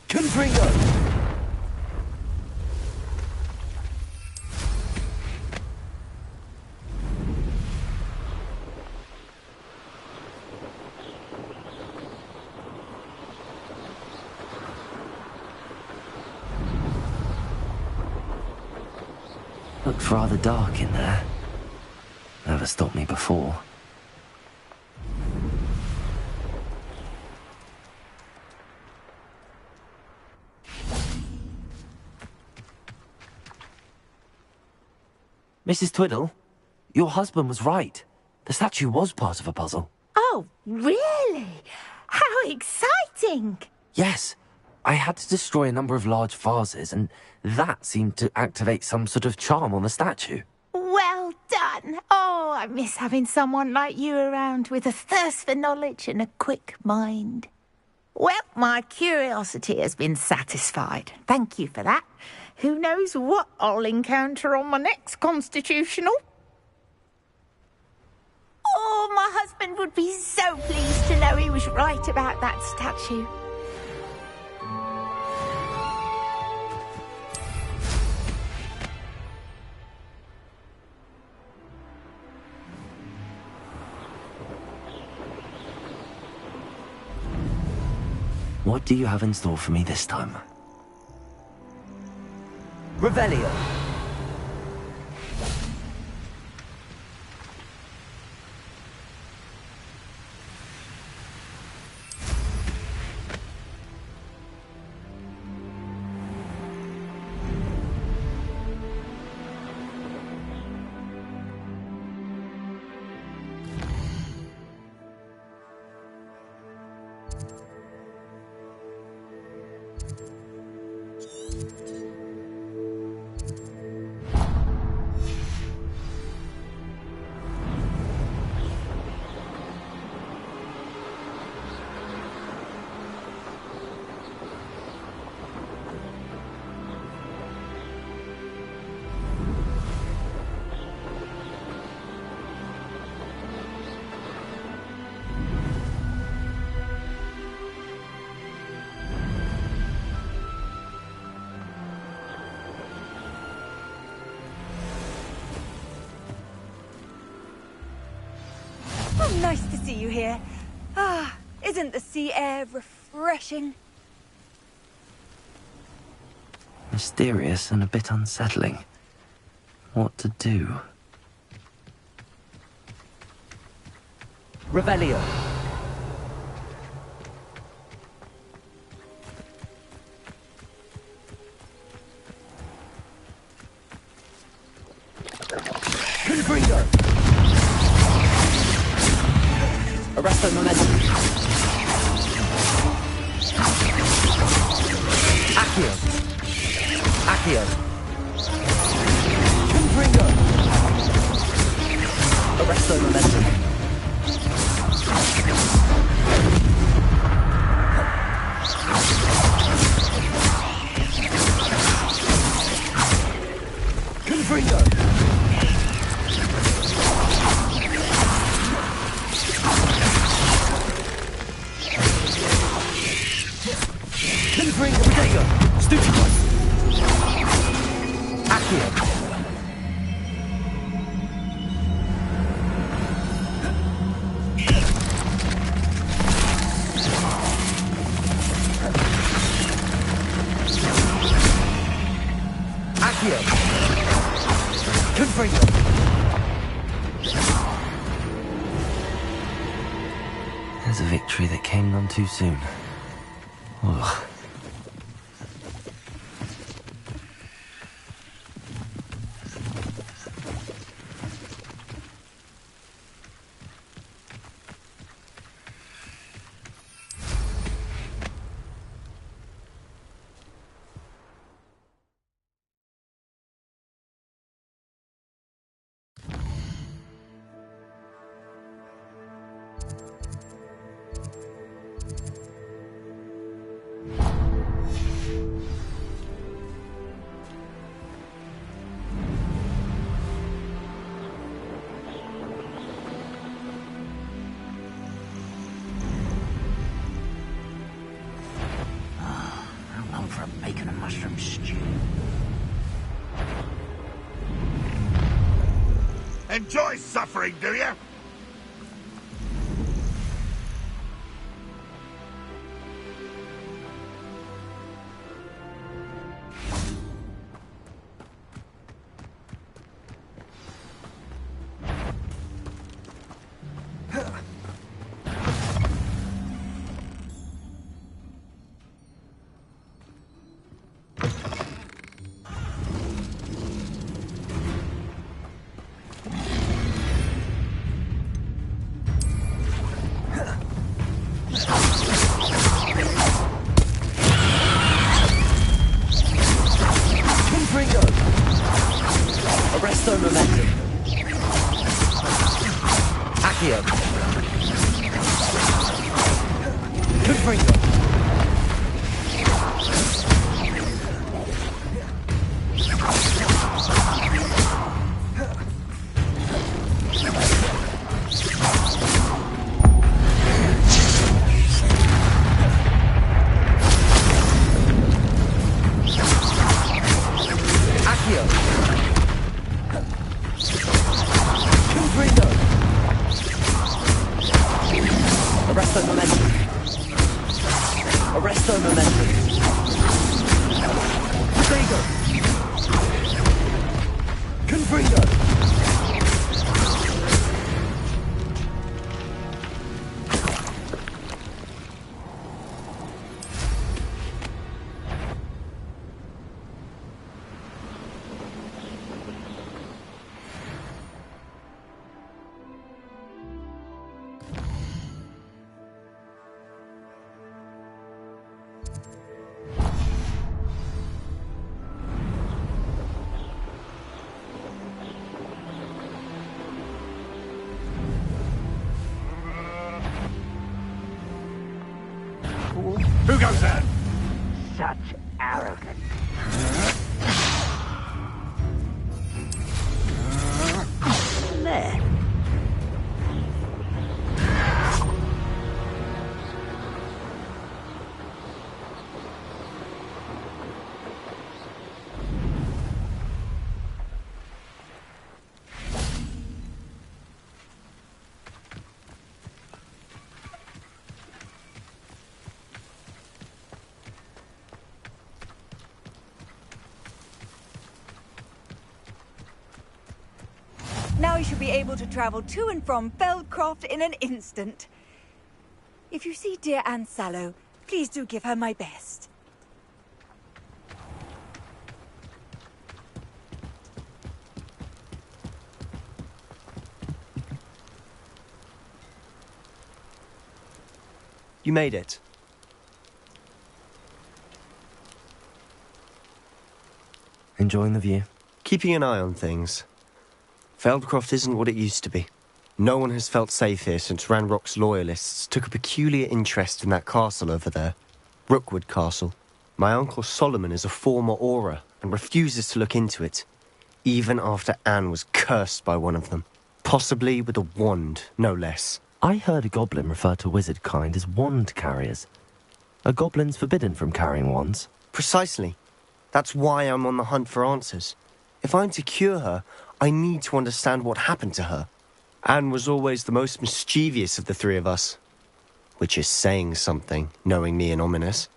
Confringo! Looked rather dark in there. Never stopped me before. Mrs. Twiddle, your husband was right. The statue was part of a puzzle. Oh, really? How exciting! Yes, I had to destroy a number of large vases, and that seemed to activate some sort of charm on the statue. Well done. Oh, I miss having someone like you around with a thirst for knowledge and a quick mind. Well, my curiosity has been satisfied. Thank you for that. Who knows what I'll encounter on my next constitutional? Oh, my husband would be so pleased to know he was right about that statue. What do you have in store for me this time? Revelio! Oh, nice to see you here. Ah, isn't the sea air refreshing? Mysterious and a bit unsettling. What to do? Revelio. Confringo. Arresto momentum. Accio. Accio. Confringo. Arresto momentum. Confringo. Confringo. Bodega. Stupefy. Accio. Accio. Confringo. There's a victory that came none too soon. Ugh. Bacon and mushroom stew. Enjoy suffering, do you? Arresto momentum. Accio. Confringo. Arresto momentum. Arresto momentum. Bodega. Confringo. Who goes there? Such arrogance. There. Now you should be able to travel to and from Feldcroft in an instant. If you see dear Anne Sallow, please do give her my best. You made it. Enjoying the view? Keeping an eye on things. Feldcroft isn't what it used to be. No one has felt safe here since Ranrock's loyalists took a peculiar interest in that castle over there. Rookwood Castle. My uncle Solomon is a former Auror and refuses to look into it, even after Anne was cursed by one of them. Possibly with a wand, no less. I heard a goblin refer to wizard kind as wand carriers. Are goblins forbidden from carrying wands? Precisely. That's why I'm on the hunt for answers. If I'm to cure her, I need to understand what happened to her. Anne was always the most mischievous of the three of us. Which is saying something, knowing me and Ominous.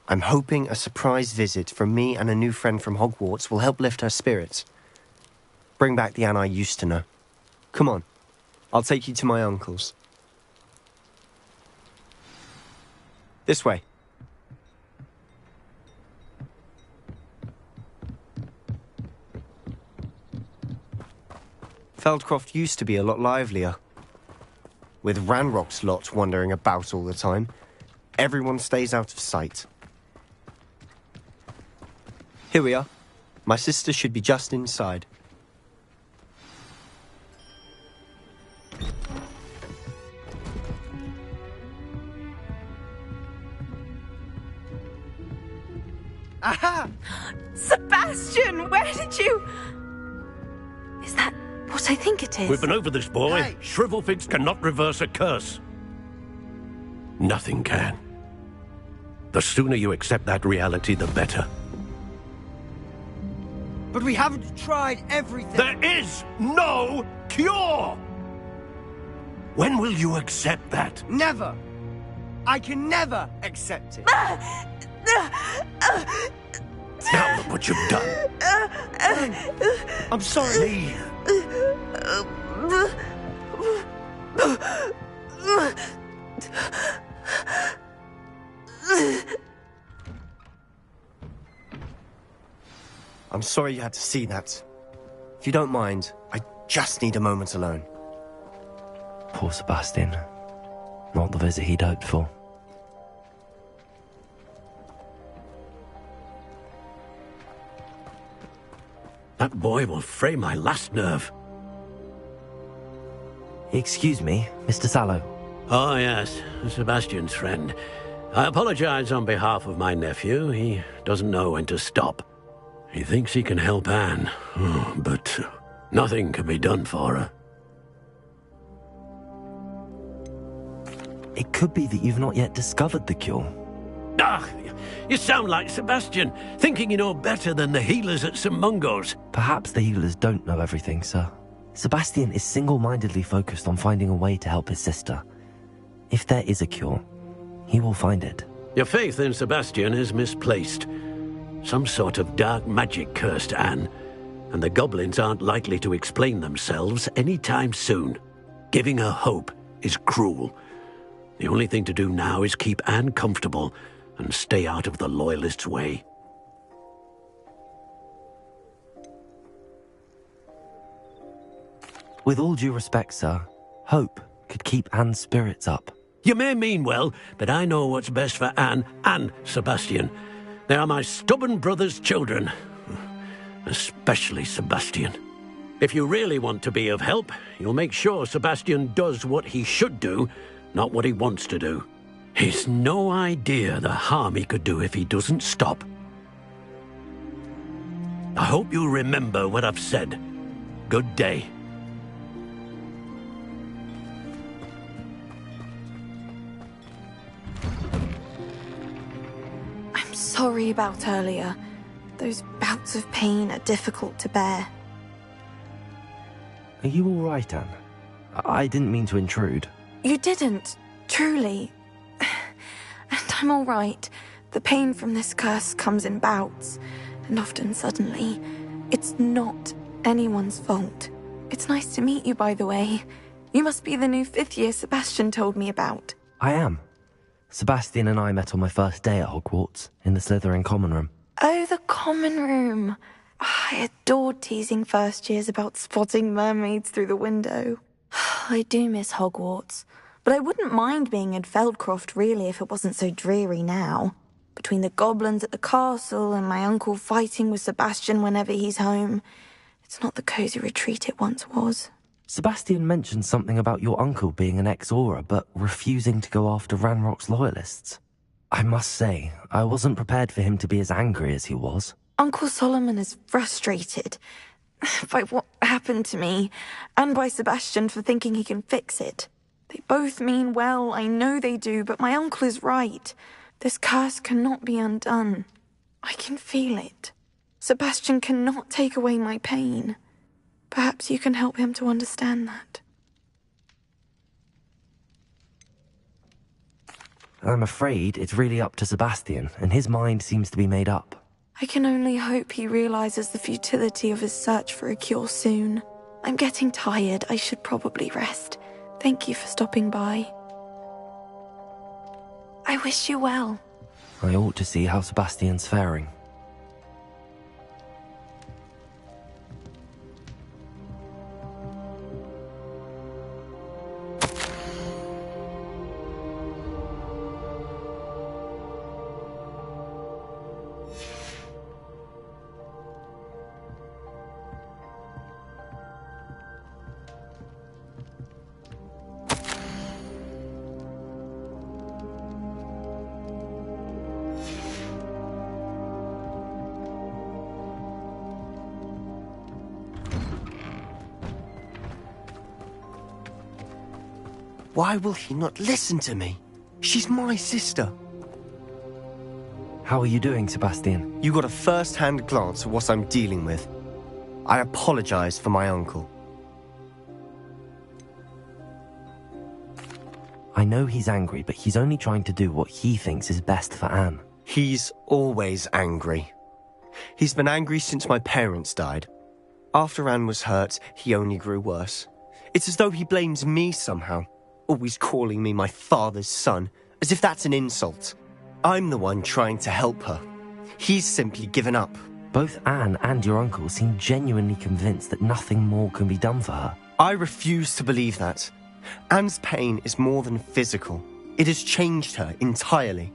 I'm hoping a surprise visit from me and a new friend from Hogwarts will help lift her spirits. Bring back the Anne I used to know. Come on, I'll take you to my uncle's. This way. Feldcroft used to be a lot livelier. With Ranrock's lot wandering about all the time, everyone stays out of sight. Here we are. My sister should be just inside. Aha! Sebastian, where did you... Is that what I think it is? We've been over this, boy. Hey. Shrivelfigs cannot reverse a curse. Nothing can. The sooner you accept that reality, the better. But we haven't tried everything. There is no cure! When will you accept that? Never. I can never accept it. Now look what you've done. I'm sorry. Leave. I'm sorry you had to see that. If you don't mind, I just need a moment alone. Poor Sebastian. Not the visit he'd hoped for. That boy will fray my last nerve. Excuse me, Mr. Sallow. Oh, yes, Sebastian's friend. I apologize on behalf of my nephew. He doesn't know when to stop. He thinks he can help Anne, but nothing can be done for her. It could be that you've not yet discovered the cure. Ah, you sound like Sebastian, thinking you know better than the healers at St. Mungo's. Perhaps the healers don't know everything, sir. Sebastian is single-mindedly focused on finding a way to help his sister. If there is a cure, he will find it. Your faith in Sebastian is misplaced. Some sort of dark magic cursed Anne, and the goblins aren't likely to explain themselves anytime soon. Giving her hope is cruel. The only thing to do now is keep Anne comfortable and stay out of the Loyalists' way. With all due respect, sir, hope could keep Anne's spirits up. You may mean well, but I know what's best for Anne and Sebastian. They are my stubborn brother's children. Especially Sebastian. If you really want to be of help, you'll make sure Sebastian does what he should do, not what he wants to do. He's no idea the harm he could do if he doesn't stop. I hope you'll remember what I've said. Good day. I'm sorry about earlier. Those bouts of pain are difficult to bear. Are you all right, Anne? I didn't mean to intrude. You didn't, truly. And I'm all right. The pain from this curse comes in bouts, and often suddenly. It's not anyone's fault. It's nice to meet you, by the way. You must be the new 5th year Sebastian told me about. I am. Sebastian and I met on my first day at Hogwarts, in the Slytherin common room. Oh, the common room. I adored teasing first years about spotting mermaids through the window. I do miss Hogwarts, but I wouldn't mind being in Feldcroft really if it wasn't so dreary now. Between the goblins at the castle and my uncle fighting with Sebastian whenever he's home, it's not the cosy retreat it once was. Sebastian mentioned something about your uncle being an ex-Auror, but refusing to go after Ranrock's loyalists. I must say, I wasn't prepared for him to be as angry as he was. Uncle Solomon is frustrated by what happened to me, and by Sebastian for thinking he can fix it. They both mean well, I know they do, but my uncle is right. This curse cannot be undone. I can feel it. Sebastian cannot take away my pain. Perhaps you can help him to understand that. I'm afraid it's really up to Sebastian, and his mind seems to be made up. I can only hope he realizes the futility of his search for a cure soon. I'm getting tired. I should probably rest. Thank you for stopping by. I wish you well. I ought to see how Sebastian's faring. Why will he not listen to me? She's my sister. How are you doing, Sebastian? You got a first-hand glance at what I'm dealing with. I apologize for my uncle. I know he's angry, but he's only trying to do what he thinks is best for Anne. He's always angry. He's been angry since my parents died. After Anne was hurt, he only grew worse. It's as though he blames me somehow. Always calling me my father's son, as if that's an insult. I'm the one trying to help her. He's simply given up. Both Anne and your uncle seem genuinely convinced that nothing more can be done for her. I refuse to believe that. Anne's pain is more than physical. It has changed her entirely.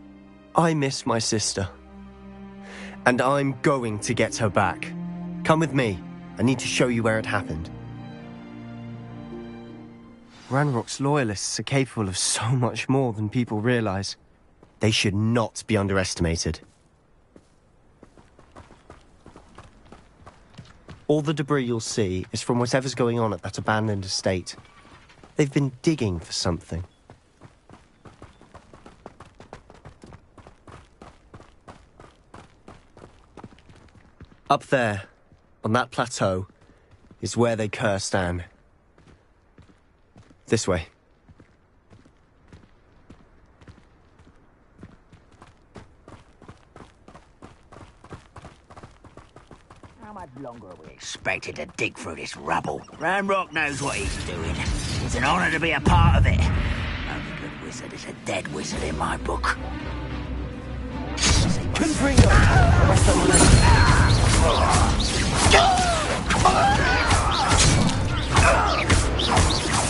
I miss my sister. And I'm going to get her back. Come with me. I need to show you where it happened. Ranrock's loyalists are capable of so much more than people realize. They should not be underestimated. All the debris you'll see is from whatever's going on at that abandoned estate. They've been digging for something. Up there, on that plateau, is where they cursed Anne. This way. How much longer are we expected to dig through this rubble? Ranrock knows what he's doing. It's an honor to be a part of it. Only good wizard is a dead wizard in my book. Confringo!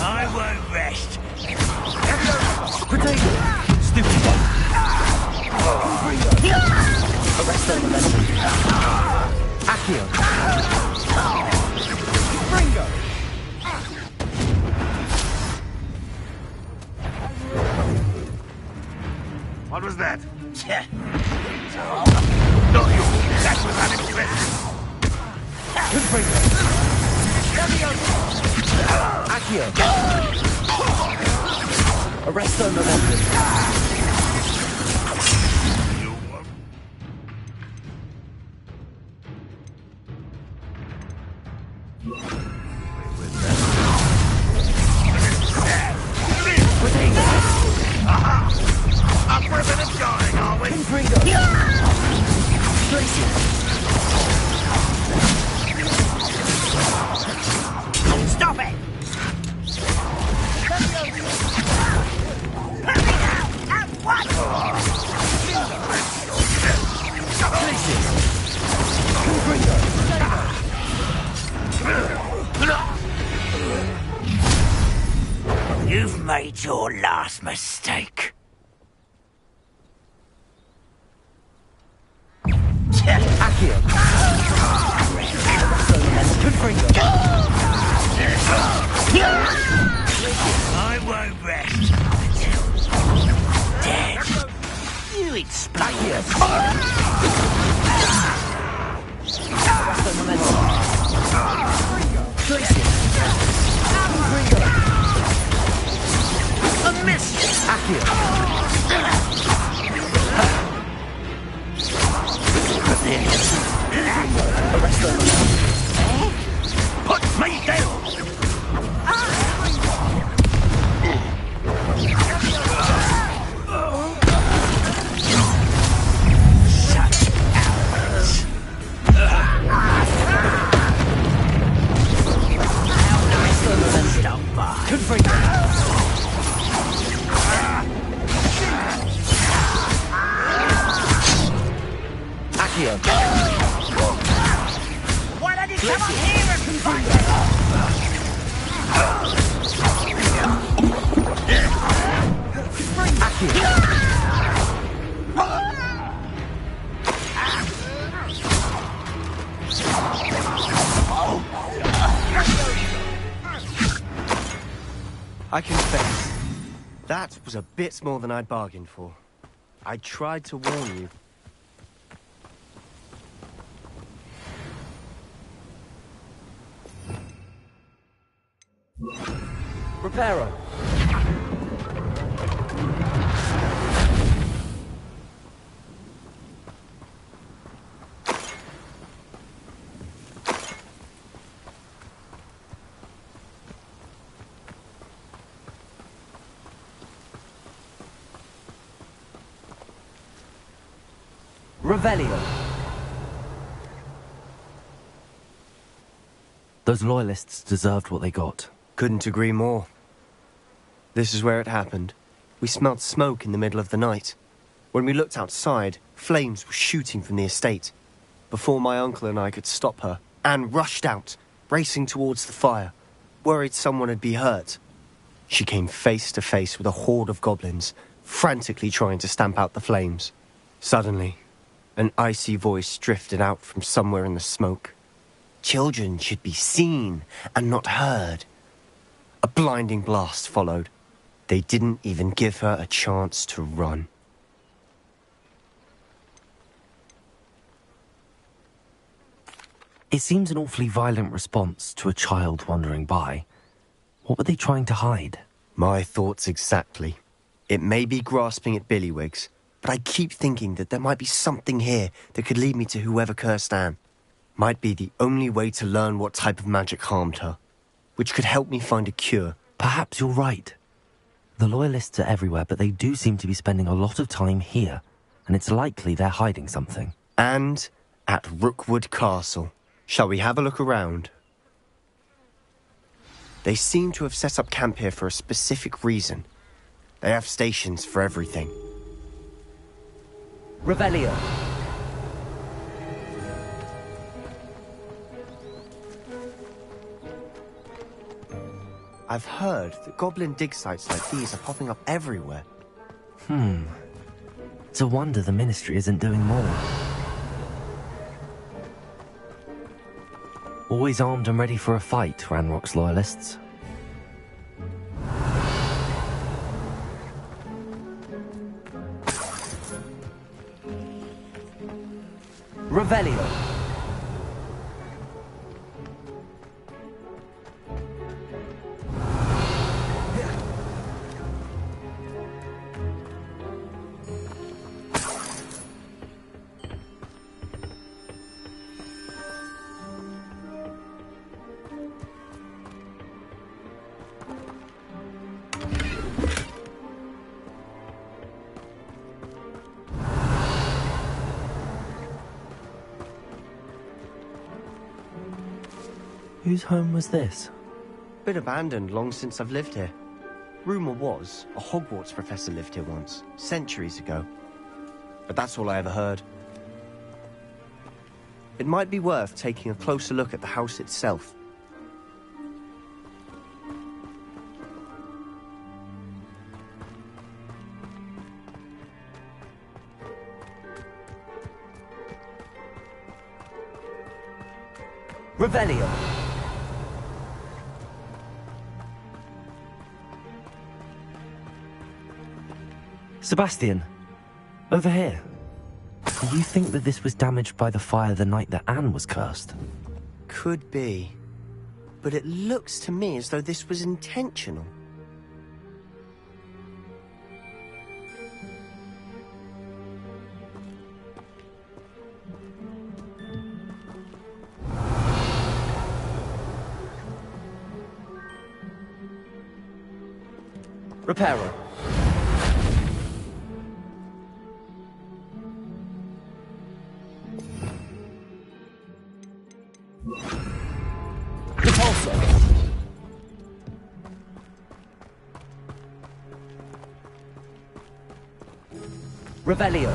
I won't rest. Potato! Stupid one! Confringo! Arrest on the left. Accio! Confringo! What was that? Not you! That was unexpected! Confringo! Accio! Arrest on the left. Up for a bit of jawing, are we? Confringo! Tracy! Stop! You've made your last mistake. Accio. Good for you. I won't rest until you're dead. You explain. A miss. Put me down. Good for you. Accio. Why don't you come up here and fight? I confess, that was a bit more than I'd bargained for. I tried to warn you. Reparo. Revelio. Those loyalists deserved what they got. Couldn't agree more. This is where it happened. We smelled smoke in the middle of the night. When we looked outside, flames were shooting from the estate. Before my uncle and I could stop her, Anne rushed out, racing towards the fire, worried someone had been hurt. She came face to face with a horde of goblins, frantically trying to stamp out the flames. Suddenly, an icy voice drifted out from somewhere in the smoke. Children should be seen and not heard. A blinding blast followed. They didn't even give her a chance to run. It seems an awfully violent response to a child wandering by. What were they trying to hide? My thoughts exactly. It may be grasping at billywhigs, but I keep thinking that there might be something here that could lead me to whoever cursed Anne. Might be the only way to learn what type of magic harmed her, which could help me find a cure. Perhaps you're right. The Loyalists are everywhere, but they do seem to be spending a lot of time here, and it's likely they're hiding something. And at Rookwood Castle. Shall we have a look around? They seem to have set up camp here for a specific reason. They have stations for everything. Revelio. I've heard that goblin dig sites like these are popping up everywhere. It's a wonder the Ministry isn't doing more. Always armed and ready for a fight, Ranrock's Loyalists. Revelio. Whose home was this? Been abandoned long since I've lived here. Rumour was, a Hogwarts professor lived here once, centuries ago. But that's all I ever heard. It might be worth taking a closer look at the house itself. Revelio. Sebastian, over here. Do you think that this was damaged by the fire the night that Anne was cursed? Could be. But it looks to me as though this was intentional. Reparo. Repulsor. Revelio.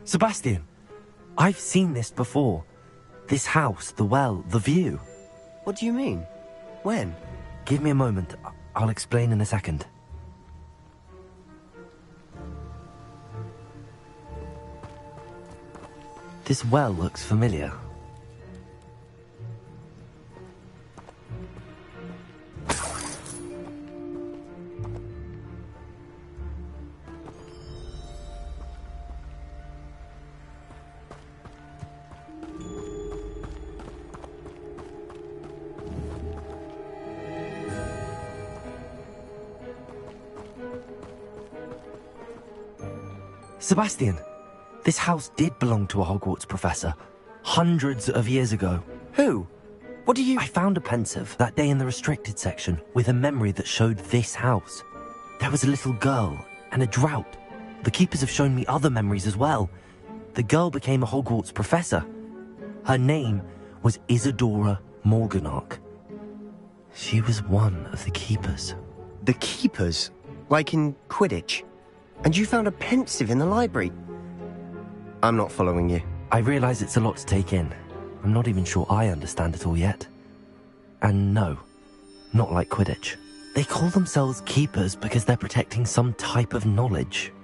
Sebastian, I've seen this before. This house, the well, the view. What do you mean? When? Give me a moment. I'll explain in a second. This well looks familiar. Sebastian, this house did belong to a Hogwarts professor, hundreds of years ago. Who? What do you... I found a pensive that day in the restricted section with a memory that showed this house. There was a little girl and a drought. The keepers have shown me other memories as well. The girl became a Hogwarts professor. Her name was Isadora Morganach. She was one of the keepers. The keepers? Like in Quidditch? And you found a pensive in the library? I'm not following you. I realise it's a lot to take in. I'm not even sure I understand it all yet. And no, not like Quidditch. They call themselves keepers because they're protecting some type of knowledge.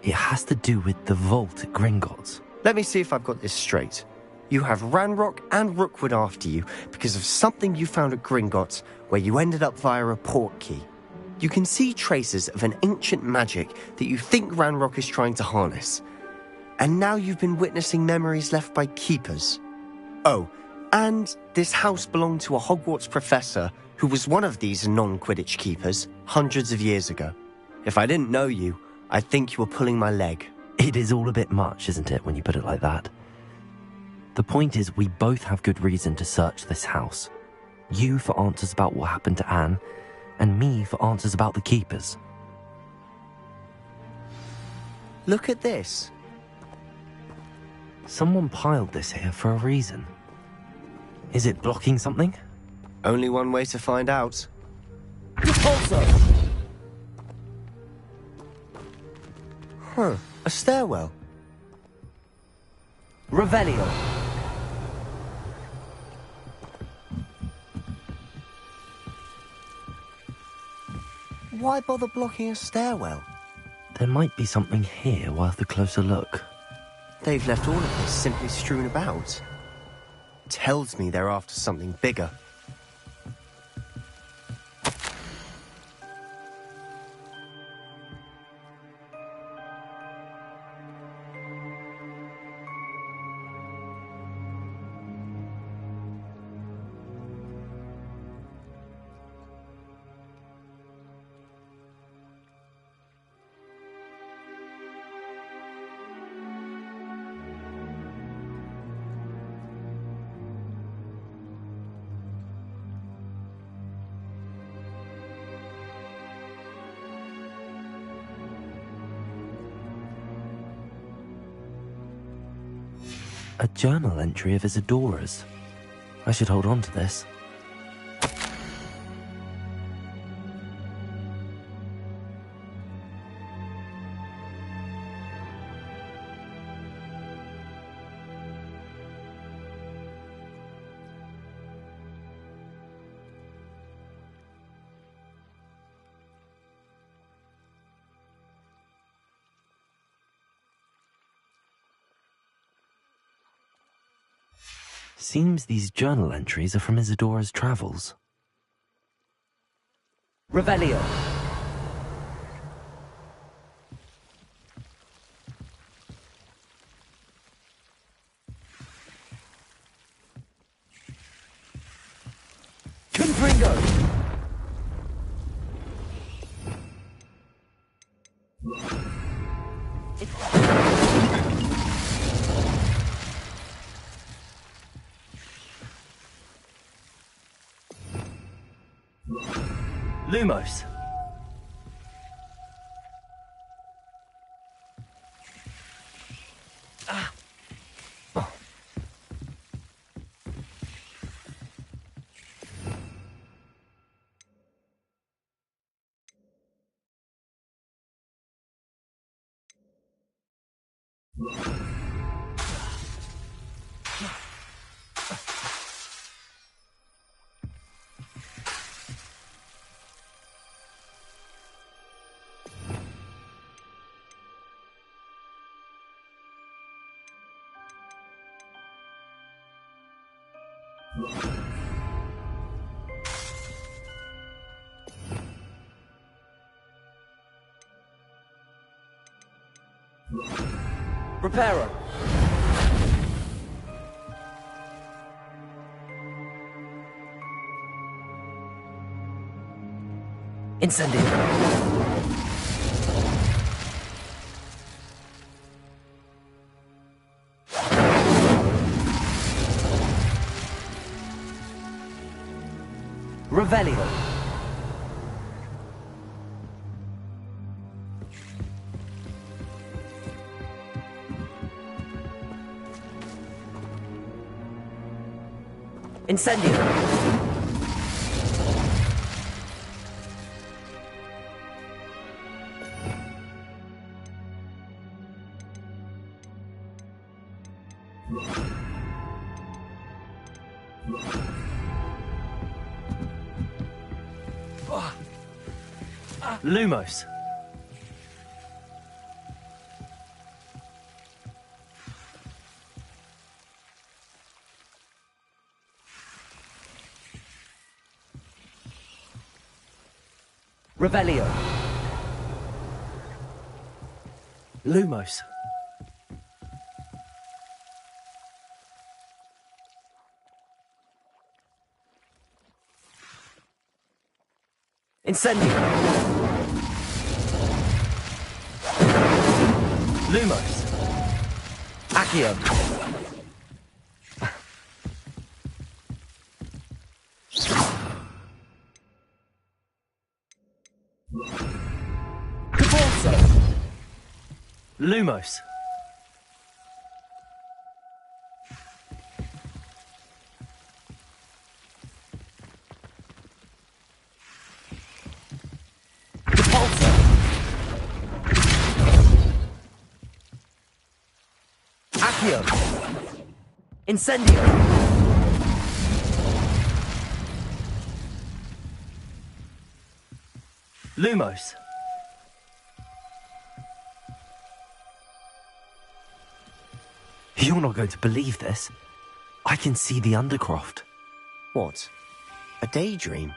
It has to do with the vault at Gringotts. Let me see if I've got this straight. You have Ranrock and Rookwood after you because of something you found at Gringotts where you ended up via a port key. You can see traces of an ancient magic that you think Ranrock is trying to harness. And now you've been witnessing memories left by keepers. Oh, and this house belonged to a Hogwarts professor who was one of these non-Quidditch keepers hundreds of years ago. If I didn't know you, I'd think you were pulling my leg. It is all a bit much, isn't it, when you put it like that? The point is, we both have good reason to search this house. You for answers about what happened to Anne, and me for answers about the keepers. Look at this. Someone piled this here for a reason. Is it blocking something? Only one way to find out. Repulsor! Huh, a stairwell. Revelio. Why bother blocking a stairwell? There might be something here worth a closer look. They've left all of this simply strewn about. Tells me they're after something bigger. A journal entry of Isadora's. I should hold on to this. Seems these journal entries are from Isadora's travels. Revelio. Confringo. Lumos. Ah. Oh. Reparo. Incendio. Revelio. Incendio. Lumos. Revelio. Lumos. Incendio. Lumos. Accio. Caborso. Lumos. Repulsor. Accio. Incendio. Lumos. You're not going to believe this. I can see the Undercroft. What? A daydream?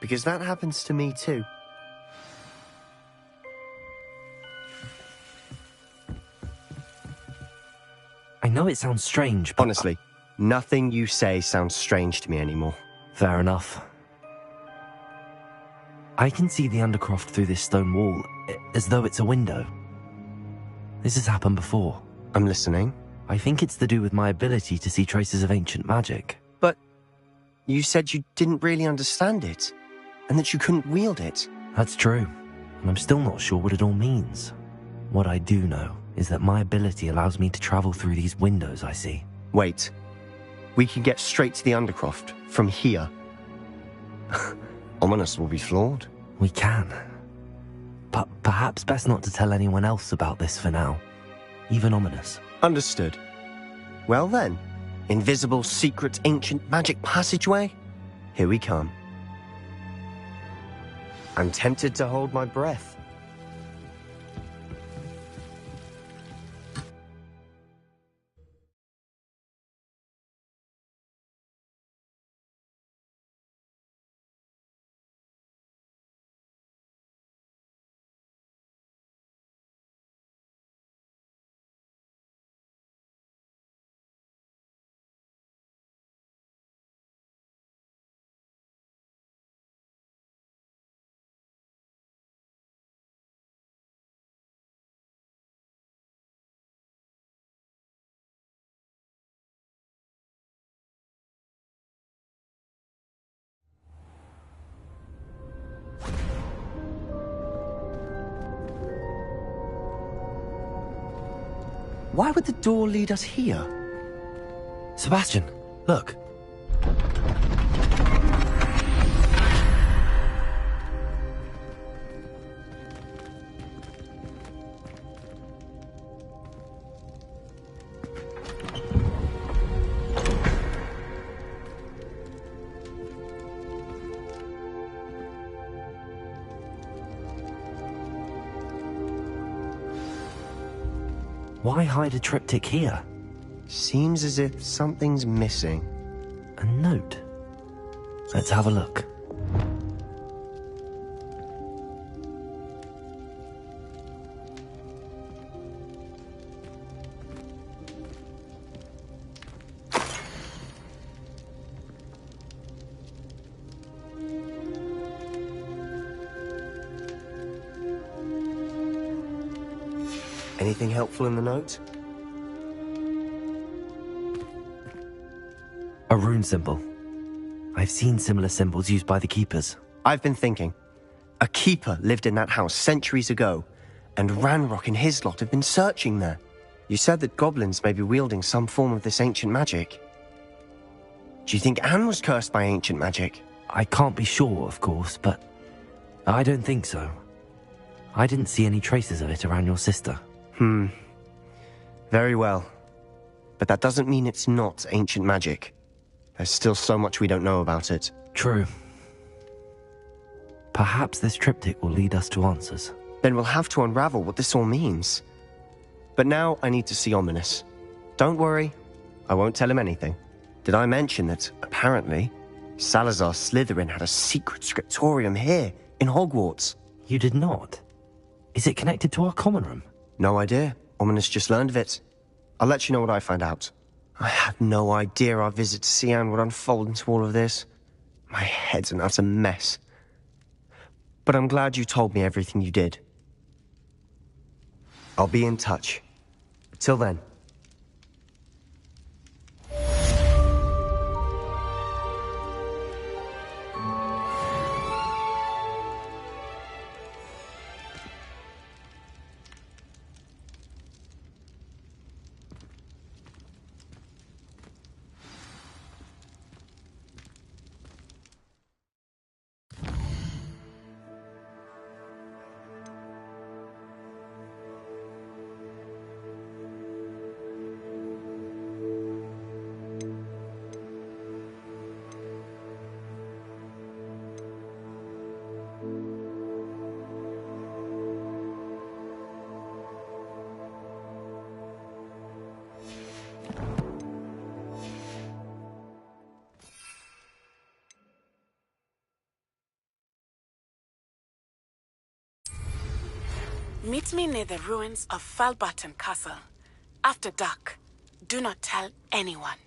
Because that happens to me too. I know it sounds strange, but... Honestly, nothing you say sounds strange to me anymore. Fair enough. I can see the Undercroft through this stone wall, as though it's a window. This has happened before. I'm listening. I think it's to do with my ability to see traces of ancient magic. But you said you didn't really understand it, and that you couldn't wield it. That's true, and I'm still not sure what it all means. What I do know is that my ability allows me to travel through these windows I see. Wait. We can get straight to the Undercroft from here. Ominous will be flawed. We can. But perhaps best not to tell anyone else about this for now. Even Ominous. Understood. Well then, invisible, secret, ancient magic passageway? Here we come. I'm tempted to hold my breath. Why would the door lead us here? Sebastian, look. Why hide a triptych here? Seems as if something's missing. A note. Let's have a look. Anything helpful in the note? A rune symbol. I've seen similar symbols used by the keepers. I've been thinking. A keeper lived in that house centuries ago, and Ranrock and his lot have been searching there. You said that goblins may be wielding some form of this ancient magic. Do you think Anne was cursed by ancient magic? I can't be sure, of course, but I don't think so. I didn't see any traces of it around your sister. Very well. But that doesn't mean it's not ancient magic. There's still so much we don't know about it. True. Perhaps this triptych will lead us to answers. Then we'll have to unravel what this all means. But now I need to see Ominous. Don't worry, I won't tell him anything. Did I mention that, apparently, Salazar Slytherin had a secret scriptorium here, in Hogwarts? You did not? Is it connected to our common room? No idea. Ominous just learned of it. I'll let you know what I find out. I had no idea our visit to Cian would unfold into all of this. My head's an utter mess. But I'm glad you told me everything you did. I'll be in touch. Till then. Meet me near the ruins of Falbarton Castle. After dark. Do not tell anyone.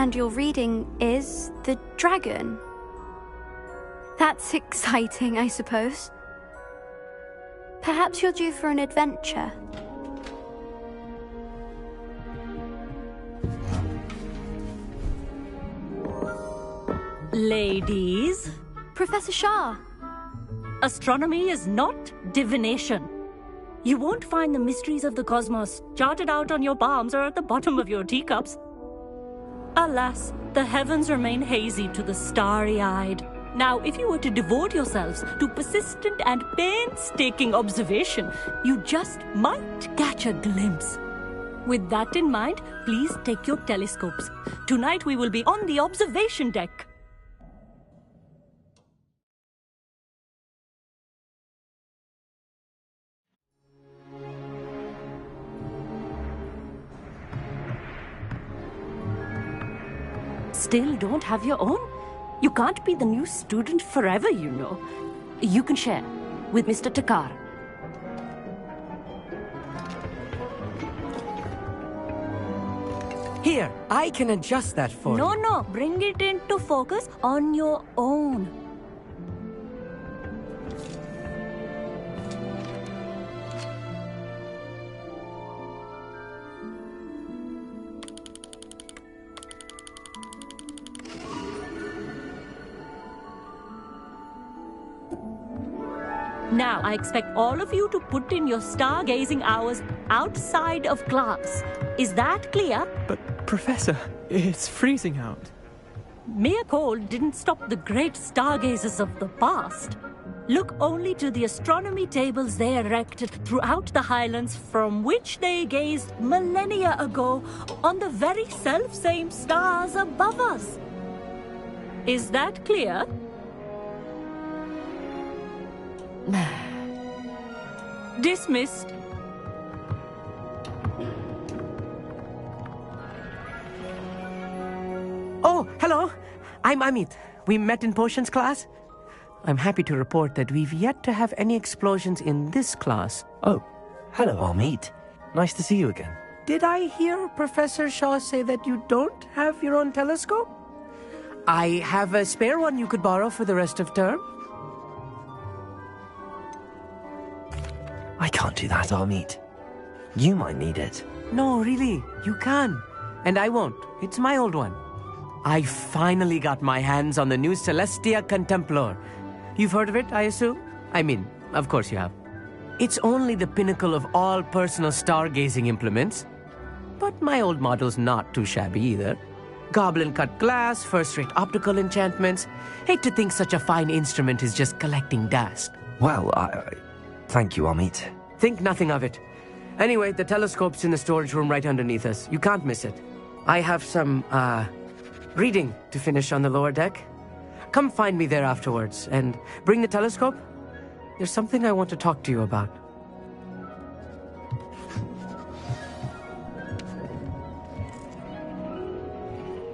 And your reading is the dragon. That's exciting, I suppose. Perhaps you're due for an adventure. Ladies. Professor Shaw. Astronomy is not divination. You won't find the mysteries of the cosmos charted out on your palms or at the bottom of your teacups. Alas, the heavens remain hazy to the starry-eyed. Now, if you were to devote yourselves to persistent and painstaking observation, you just might catch a glimpse. With that in mind, please take your telescopes. Tonight we will be on the observation deck. Still don't have your own? You can't be the new student forever, you know. You can share with Mr. Takar. Here, I can adjust that for you. No, bring it into focus on your own. Now, I expect all of you to put in your stargazing hours outside of class. Is that clear? But, Professor, it's freezing out. Mere cold didn't stop the great stargazers of the past. Look only to the astronomy tables they erected throughout the highlands from which they gazed millennia ago on the very self-same stars above us. Is that clear? Dismissed. Oh, hello. I'm Amit. We met in potions class. I'm happy to report that we've yet to have any explosions in this class. Oh, hello, Amit. Nice to see you again. Did I hear Professor Shaw say that you don't have your own telescope? I have a spare one you could borrow for the rest of term. I can't do that, Amit. You might need it. No, really, you can. And I won't. It's my old one. I finally got my hands on the new Celestia Contemplar. You've heard of it, I assume? I mean, of course you have. It's only the pinnacle of all personal stargazing implements. But my old model's not too shabby either. Goblin-cut glass, first-rate optical enchantments. Hate to think such a fine instrument is just collecting dust. Well, thank you, Amit. Think nothing of it. Anyway, the telescope's in the storage room right underneath us. You can't miss it. I have some, reading to finish on the lower deck. Come find me there afterwards, and bring the telescope. There's something I want to talk to you about.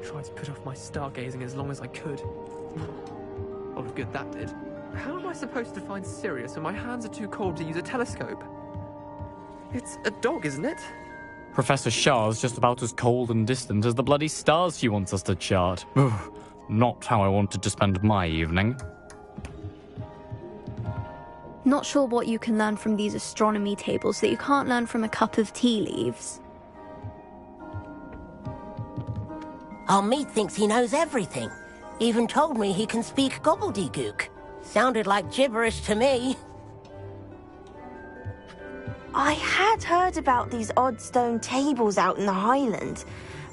Tried to put off my stargazing as long as I could. A lot of good that did. How am I supposed to find Sirius when my hands are too cold to use a telescope? It's a dog, isn't it? Professor Shah's just about as cold and distant as the bloody stars she wants us to chart. Not how I wanted to spend my evening. Not sure what you can learn from these astronomy tables that you can't learn from a cup of tea leaves. Amit thinks he knows everything. Even told me he can speak gobbledygook. Sounded like gibberish to me. I had heard about these odd stone tables out in the Highlands.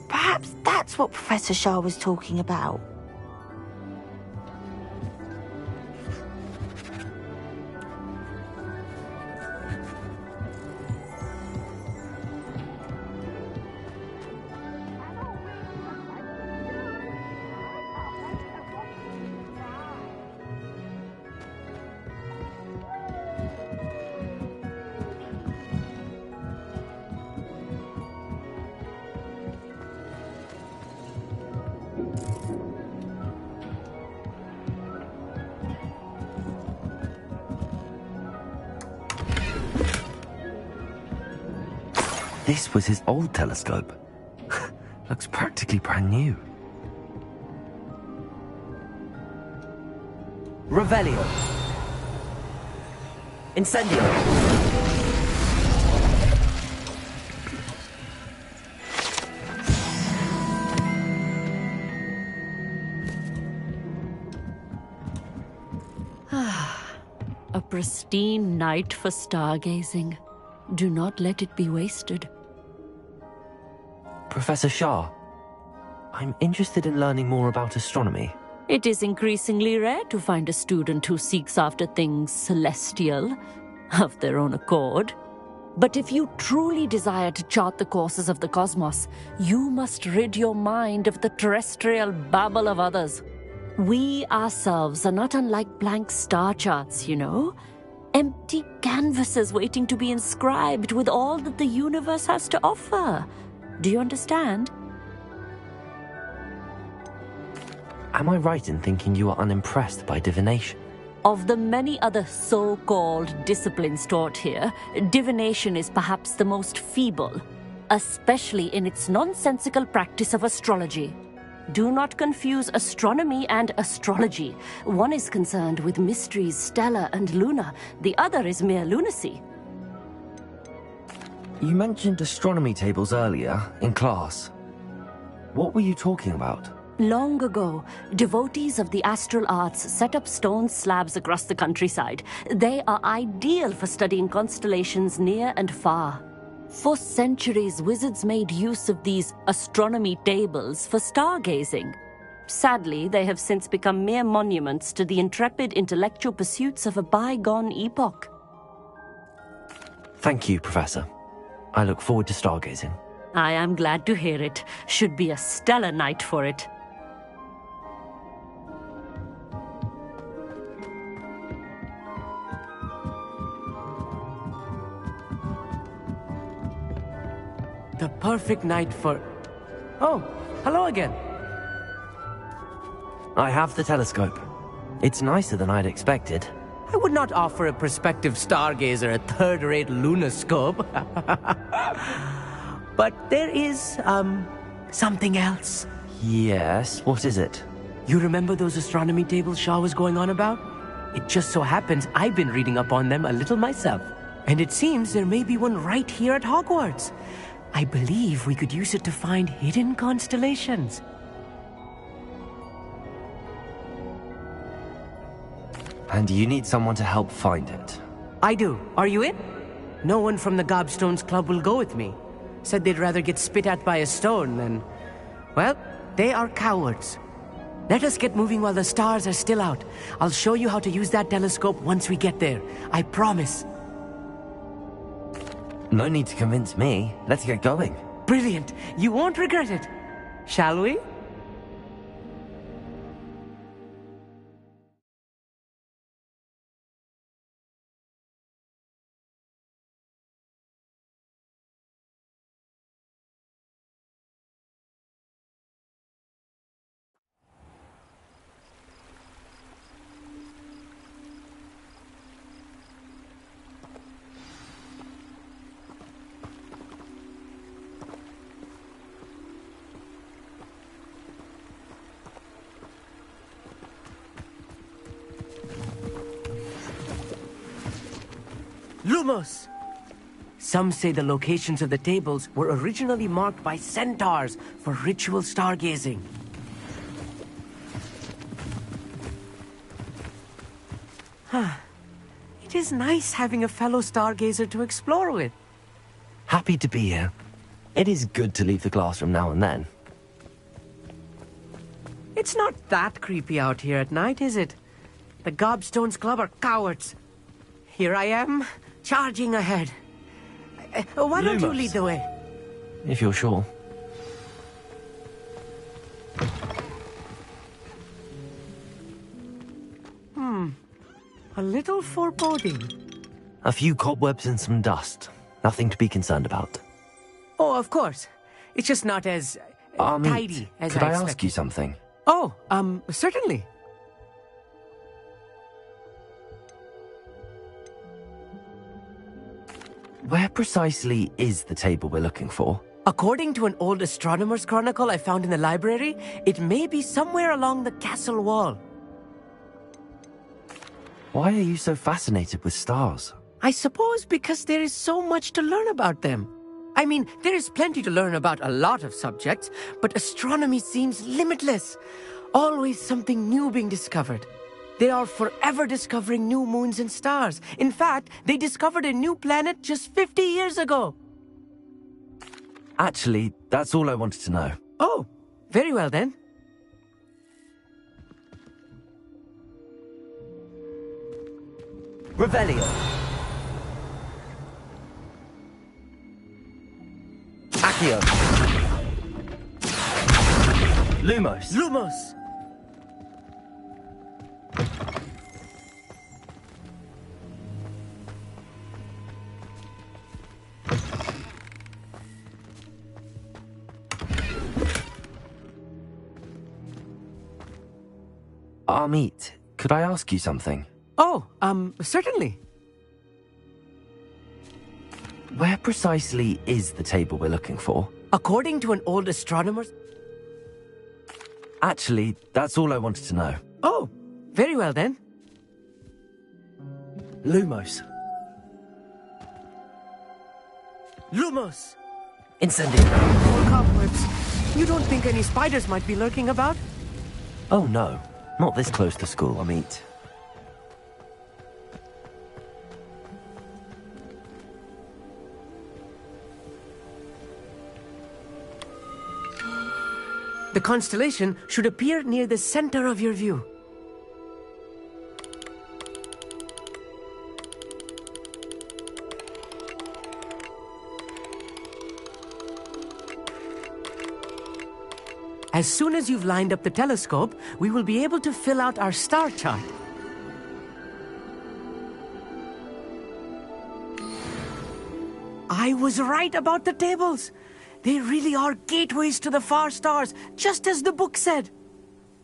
Perhaps that's what Professor Shah was talking about. This was his old telescope. Looks practically brand new. Revelio. Incendio. A pristine night for stargazing. Do not let it be wasted. Professor Shah, I'm interested in learning more about astronomy. It is increasingly rare to find a student who seeks after things celestial, of their own accord. But if you truly desire to chart the courses of the cosmos, you must rid your mind of the terrestrial babble of others. We ourselves are not unlike blank star charts, you know. Empty canvases waiting to be inscribed with all that the universe has to offer. Do you understand? Am I right in thinking you are unimpressed by divination? Of the many other so-called disciplines taught here, divination is perhaps the most feeble, especially in its nonsensical practice of astrology. Do not confuse astronomy and astrology. One is concerned with mysteries stellar and lunar, the other is mere lunacy. You mentioned astronomy tables earlier, in class. What were you talking about? Long ago, devotees of the astral arts set up stone slabs across the countryside. They are ideal for studying constellations near and far. For centuries, wizards made use of these astronomy tables for stargazing. Sadly, they have since become mere monuments to the intrepid intellectual pursuits of a bygone epoch. Thank you, Professor. I look forward to stargazing. I am glad to hear it. Should be a stellar night for it. The perfect night for... Oh, hello again. I have the telescope. It's nicer than I'd expected. I would not offer a prospective stargazer a third-rate lunoscope. But there is, something else. Yes, what is it? You remember those astronomy tables Shaw was going on about? It just so happens I've been reading up on them a little myself. And it seems there may be one right here at Hogwarts. I believe we could use it to find hidden constellations. And you need someone to help find it. I do. Are you in? No one from the Gobstones Club will go with me. Said they'd rather get spit at by a stone than... Well, they are cowards. Let us get moving while the stars are still out. I'll show you how to use that telescope once we get there. I promise. No need to convince me. Let's get going. Brilliant. You won't regret it. Shall we? Lumos! Some say the locations of the tables were originally marked by centaurs for ritual stargazing. It is nice having a fellow stargazer to explore with. Happy to be here. It is good to leave the classroom now and then. It's not that creepy out here at night, is it? The Gobstones Club are cowards. Here I am, charging ahead. Why don't you lead the way? If you're sure. A little foreboding. A few cobwebs and some dust. Nothing to be concerned about. Oh, of course. It's just not as tidy as could I expected. ask you something? Oh, certainly. Where precisely is the table we're looking for? According to an old astronomer's chronicle I found in the library, it may be somewhere along the castle wall. Why are you so fascinated with stars? I suppose because there is so much to learn about them. I mean, there is plenty to learn about a lot of subjects, but astronomy seems limitless. Always something new being discovered. They are forever discovering new moons and stars. In fact, they discovered a new planet just 50 years ago. Actually, that's all I wanted to know. Oh, very well then. Revelio. Accio. Lumos. Lumos. Amit, could I ask you something? Oh, certainly. Where precisely is the table we're looking for? According to an old astronomer... Actually, that's all I wanted to know. Oh, very well then. Lumos. Lumos! Incendio. More cobwebs. You don't think any spiders might be lurking about? Oh no, not this close to school, Amit. The constellation should appear near the center of your view. As soon as you've lined up the telescope, we will be able to fill out our star chart. I was right about the tables. They really are gateways to the far stars, just as the book said.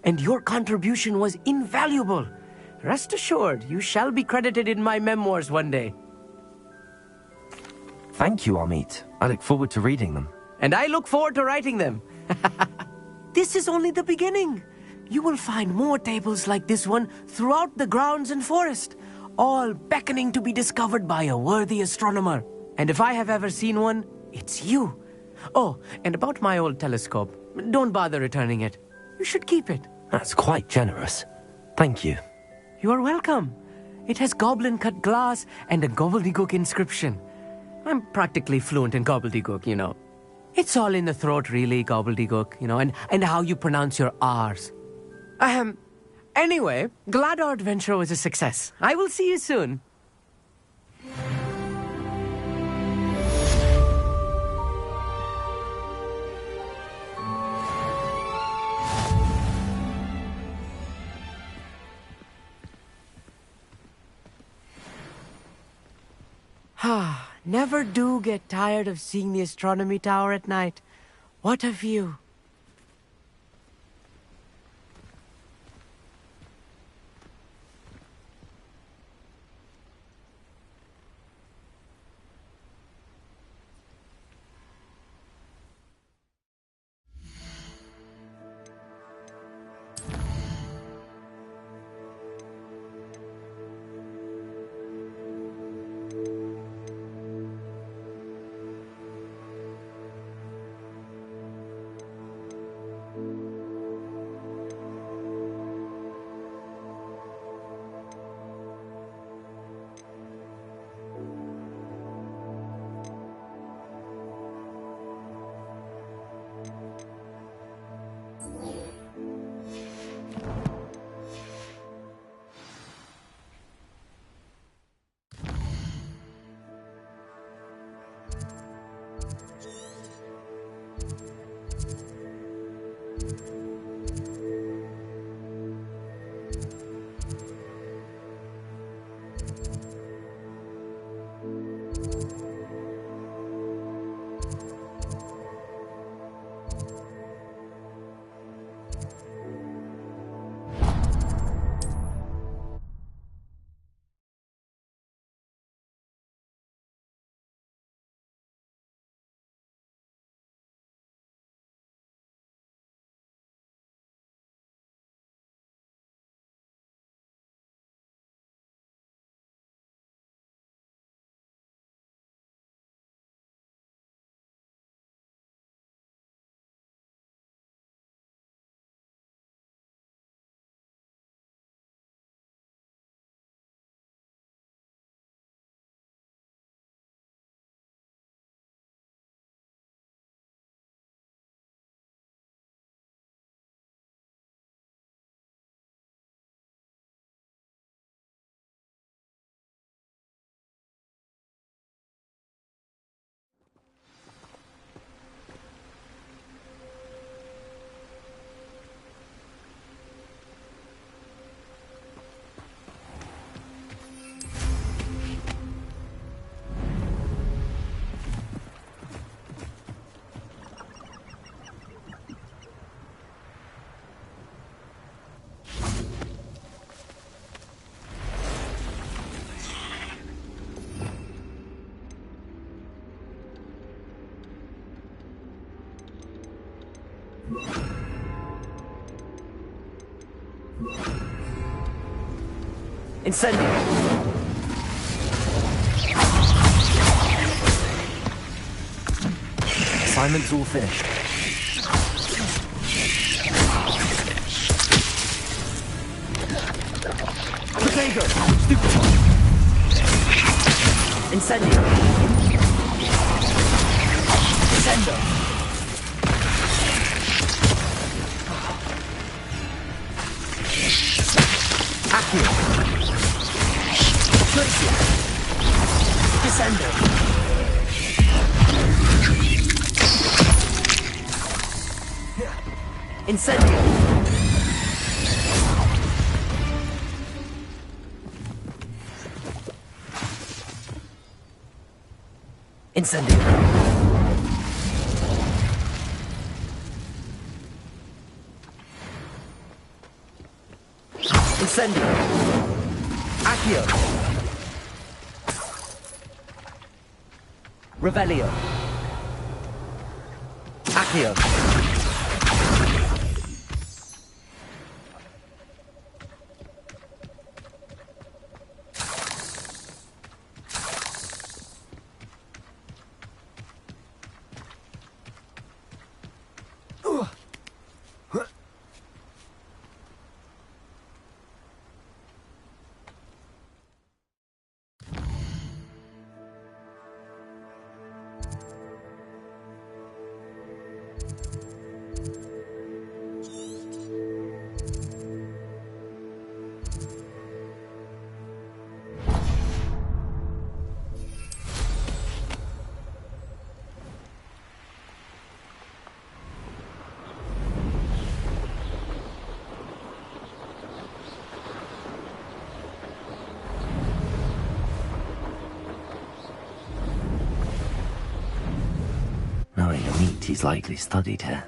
And your contribution was invaluable. Rest assured, you shall be credited in my memoirs one day. Thank you, Amit. I look forward to reading them. And I look forward to writing them. This is only the beginning. You will find more tables like this one throughout the grounds and forest, all beckoning to be discovered by a worthy astronomer. And if I have ever seen one, it's you. Oh, and about my old telescope, don't bother returning it. You should keep it. That's quite generous. Thank you. You are welcome. It has goblin-cut glass and a gobbledygook inscription. I'm practically fluent in gobbledygook, you know. It's all in the throat, really, gobbledygook, you know, and how you pronounce your R's. Anyway, glad our adventure was a success. I will see you soon. Never do get tired of seeing the astronomy tower at night. What a view. Incendio! Assignment's all finished. Protego! Incendio! Incendio! Accio! Glacier! Descendo! Incendio! Incendio! Incendio! Accio! Revelio! Accio! Knowing a meat, he's likely studied here.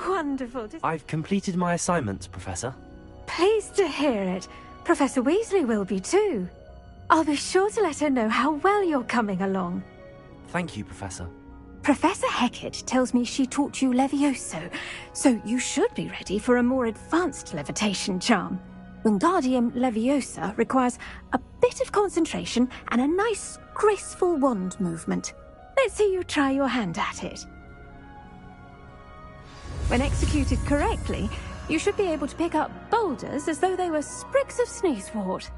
Wonderful. I've completed my assignments, Professor. Pleased to hear it. Professor Weasley will be too. I'll be sure to let her know how well you're coming along. Thank you, Professor. Professor Hecat tells me she taught you Levioso, so you should be ready for a more advanced levitation charm. Wingardium Leviosa requires a bit of concentration and a nice, graceful wand movement. Let's see you try your hand at it. When executed correctly, you should be able to pick up boulders as though they were sprigs of sneezewort.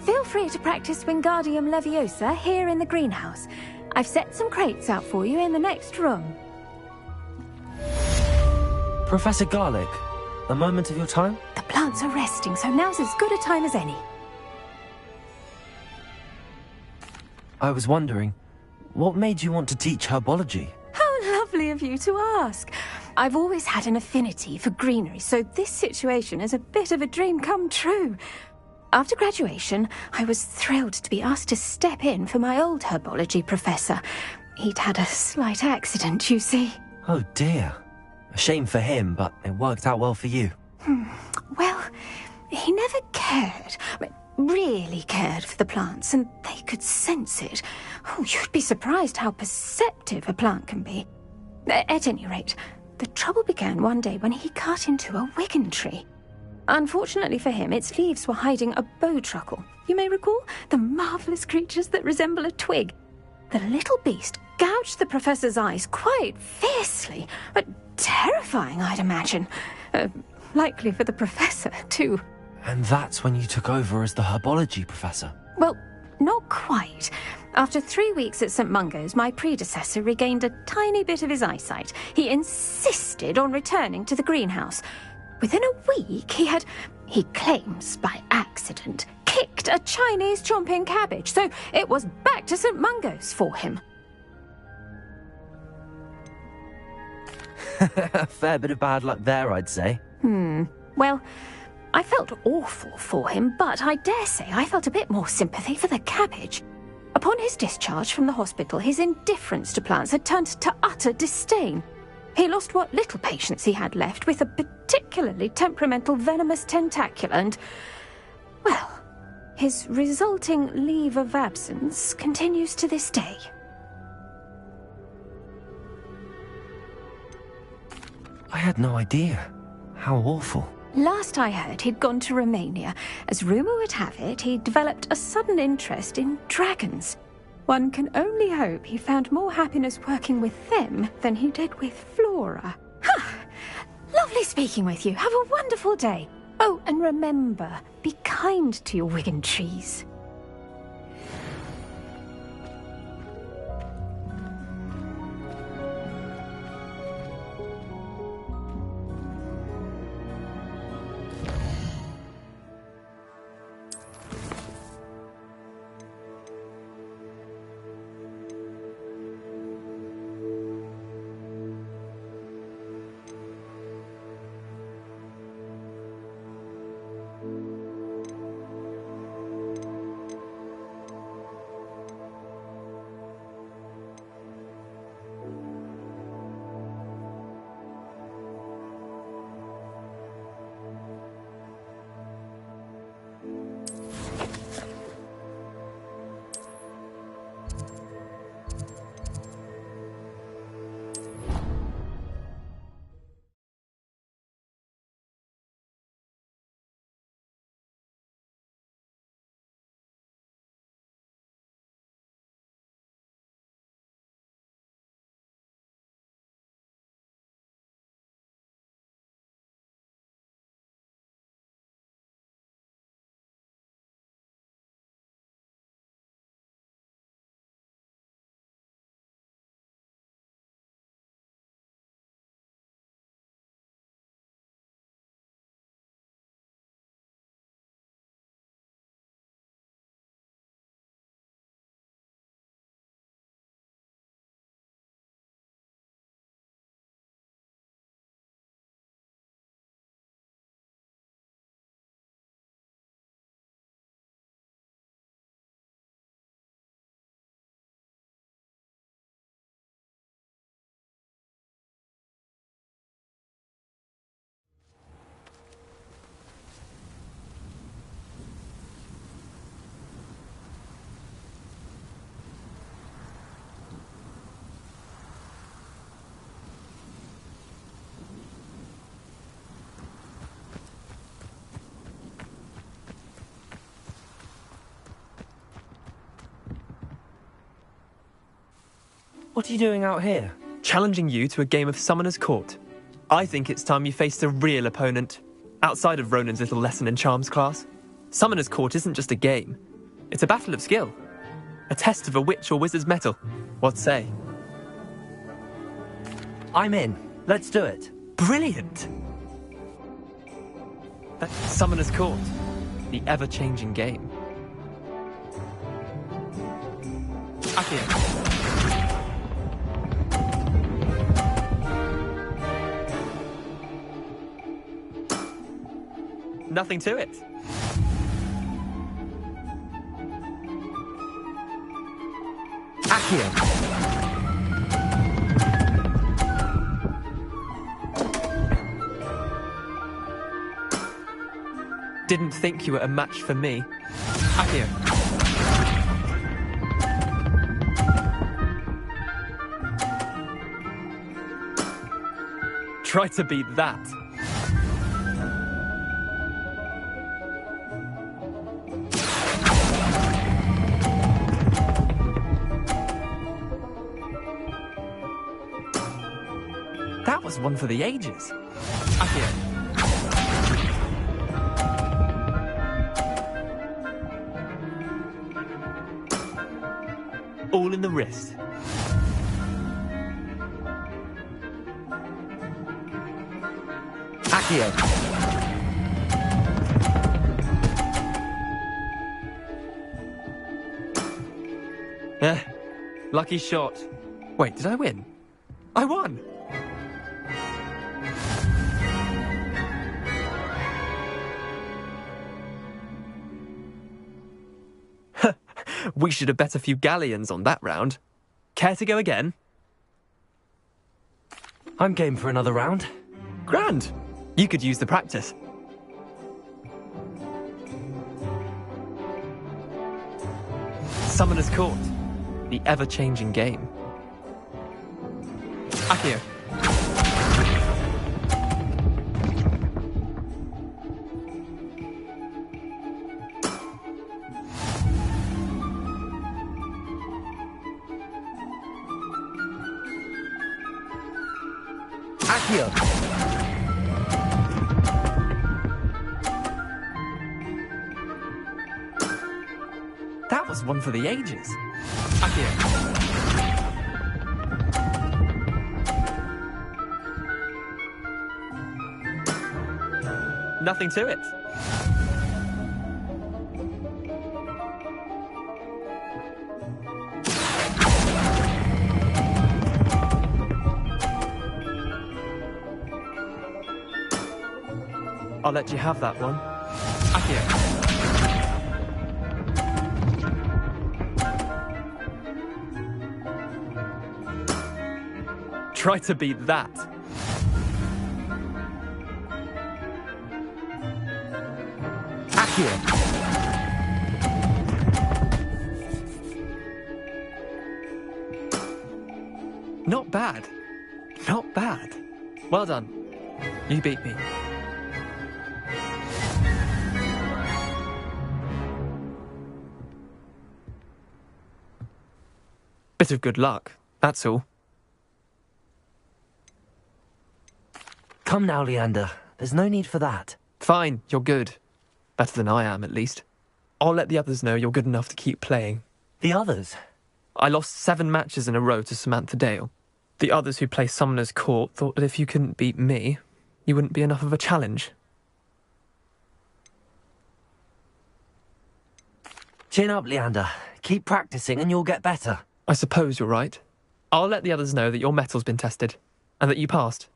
Feel free to practice Wingardium Leviosa here in the greenhouse. I've set some crates out for you in the next room. Professor Garlick, a moment of your time? The plants are resting, so now's as good a time as any. I was wondering, what made you want to teach herbology? How lovely of you to ask. I've always had an affinity for greenery, so this situation is a bit of a dream come true. After graduation, I was thrilled to be asked to step in for my old herbology professor. He'd had a slight accident, you see. Oh dear. A shame for him, but it worked out well for you. Well, he never cared, really cared for the plants, and they could sense it. Oh, you'd be surprised how perceptive a plant can be. At any rate, the trouble began one day when he cut into a wigan tree. Unfortunately for him, its leaves were hiding a bowtruckle. You may recall the marvellous creatures that resemble a twig. The little beast gouged the professor's eyes quite fiercely, but terrifying, I'd imagine. Likely for the professor, too. And that's when you took over as the herbology professor? Well, not quite. After 3 weeks at St. Mungo's, my predecessor regained a tiny bit of his eyesight. He insisted on returning to the greenhouse. Within a week, he claims by accident, kicked a Chinese chomping cabbage, so it was back to St. Mungo's for him. A fair bit of bad luck there, I'd say. Well, I felt awful for him, but I dare say I felt a bit more sympathy for the cabbage. Upon his discharge from the hospital, his indifference to plants had turned to utter disdain. He lost what little patience he had left with a particularly temperamental venomous tentacula and, well, his resulting leave of absence continues to this day. I had no idea. How awful. Last I heard, he'd gone to Romania. As rumour would have it, he developed a sudden interest in dragons. One can only hope he found more happiness working with them than he did with Flora. Lovely speaking with you. Have a wonderful day. Oh, and remember, be kind to your wigan trees. What are you doing out here? Challenging you to a game of Summoner's Court. I think it's time you faced a real opponent, outside of Ronan's little lesson in charms class. Summoner's Court isn't just a game. It's a battle of skill. A test of a witch or wizard's mettle. What say? I'm in. Let's do it. Brilliant! That's Summoner's Court. The ever-changing game. Accio. Nothing to it. Accio. Didn't think you were a match for me. Accio. Try to beat that. That was one for the ages. Accio. All in the wrist. Accio. Lucky shot. Wait, did I win? I won! We should have bet a few galleons on that round. Care to go again? I'm game for another round. Grand! You could use the practice. Summoner's Court. The ever-changing game. Accio. Accio. That was one for the ages. Accio. Nothing to it. I'll let you have that one. Accio. Try to beat that. Accio. Not bad. Not bad. Well done. You beat me. Bit of good luck, that's all. Come now, Leander. There's no need for that. Fine, you're good. Better than I am, at least. I'll let the others know you're good enough to keep playing. The others? I lost 7 matches in a row to Samantha Dale. The others who play Summoner's Court thought that if you couldn't beat me, you wouldn't be enough of a challenge. Chin up, Leander. Keep practicing and you'll get better. I suppose you're right. I'll let the others know that your metal's been tested, and that you passed.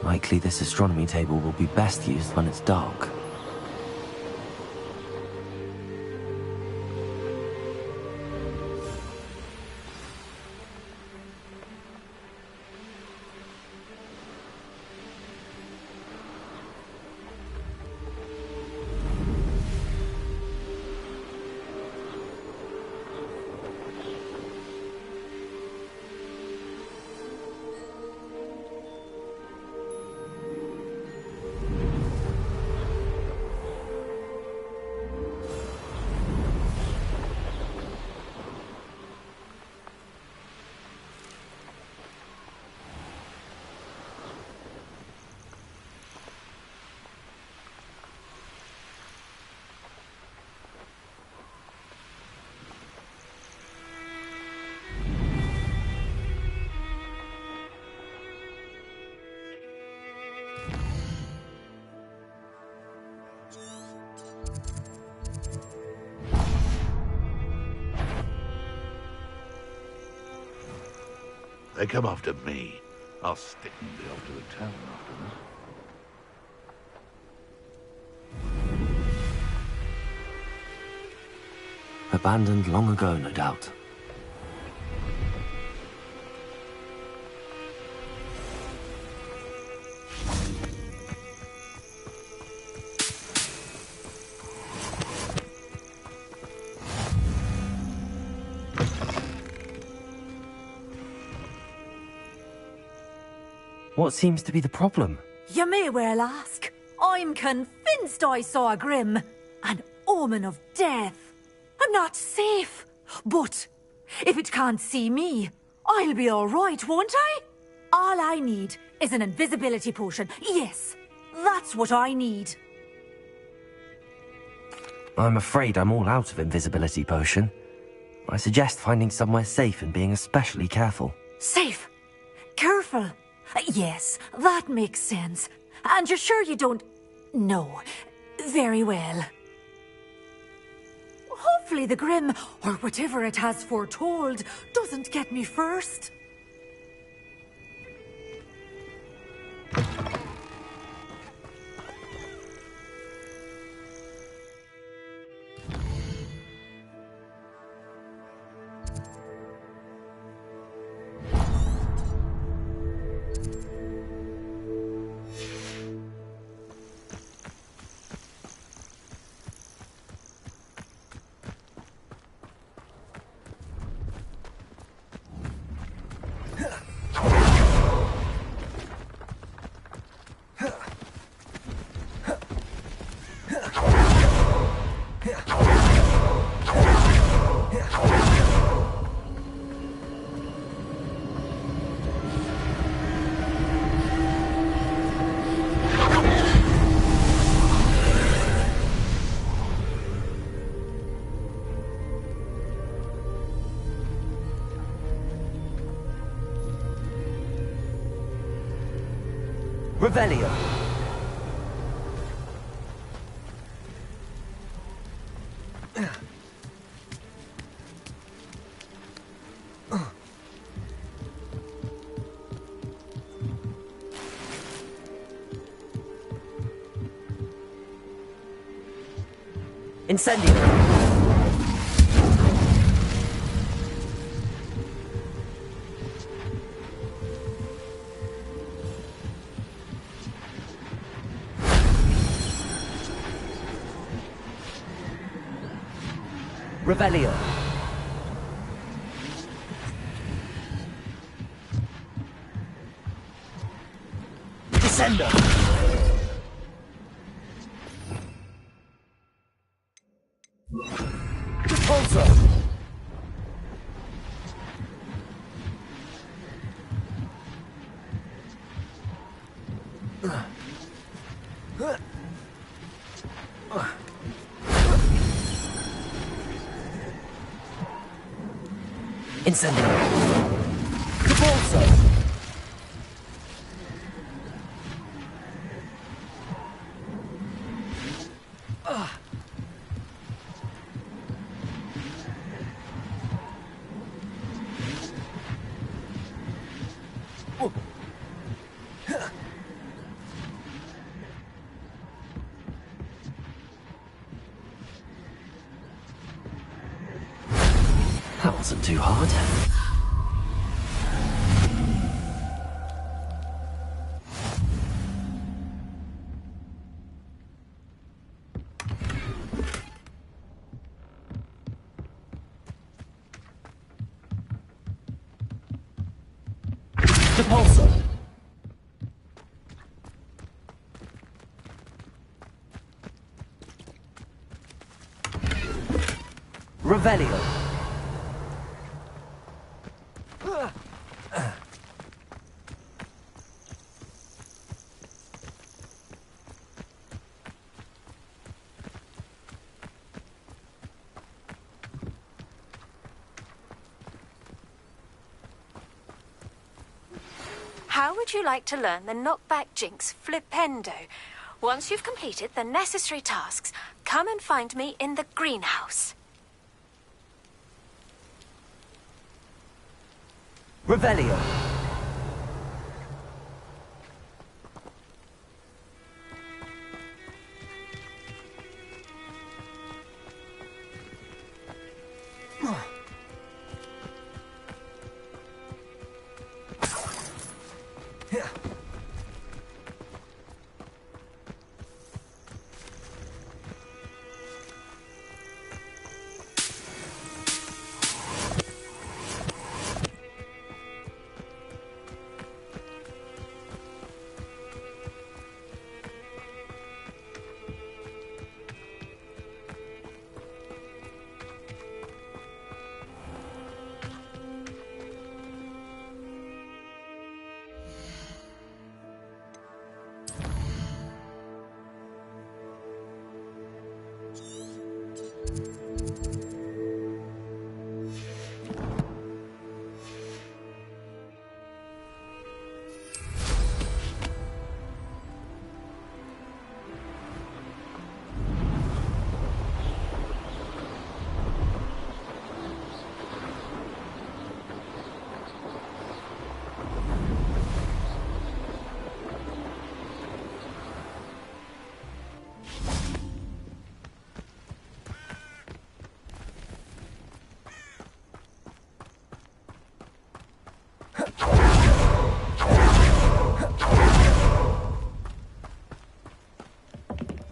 Likely this astronomy table will be best used when it's dark. They come after me. I'll stick and be off to the town after this. Abandoned long ago, no doubt. What seems to be the problem? You may well ask. I'm convinced I saw a Grim, an omen of death. I'm not safe, but if it can't see me, I'll be all right, won't I? All I need is an invisibility potion. Yes, that's what I need. I'm afraid I'm all out of invisibility potion. I suggest finding somewhere safe and being especially careful. Safe? Careful? Yes, that makes sense. And you're sure you don't... No. Very well. Hopefully the Grim, or whatever it has foretold, doesn't get me first. Revelio. Incendio. Revelio. Descendo. Repulsor. Incendio. Repulsor. too hard. Depulso. Revelio. How would you like to learn the knockback jinx flipendo? Once you've completed the necessary tasks, come and find me in the greenhouse. Revelio.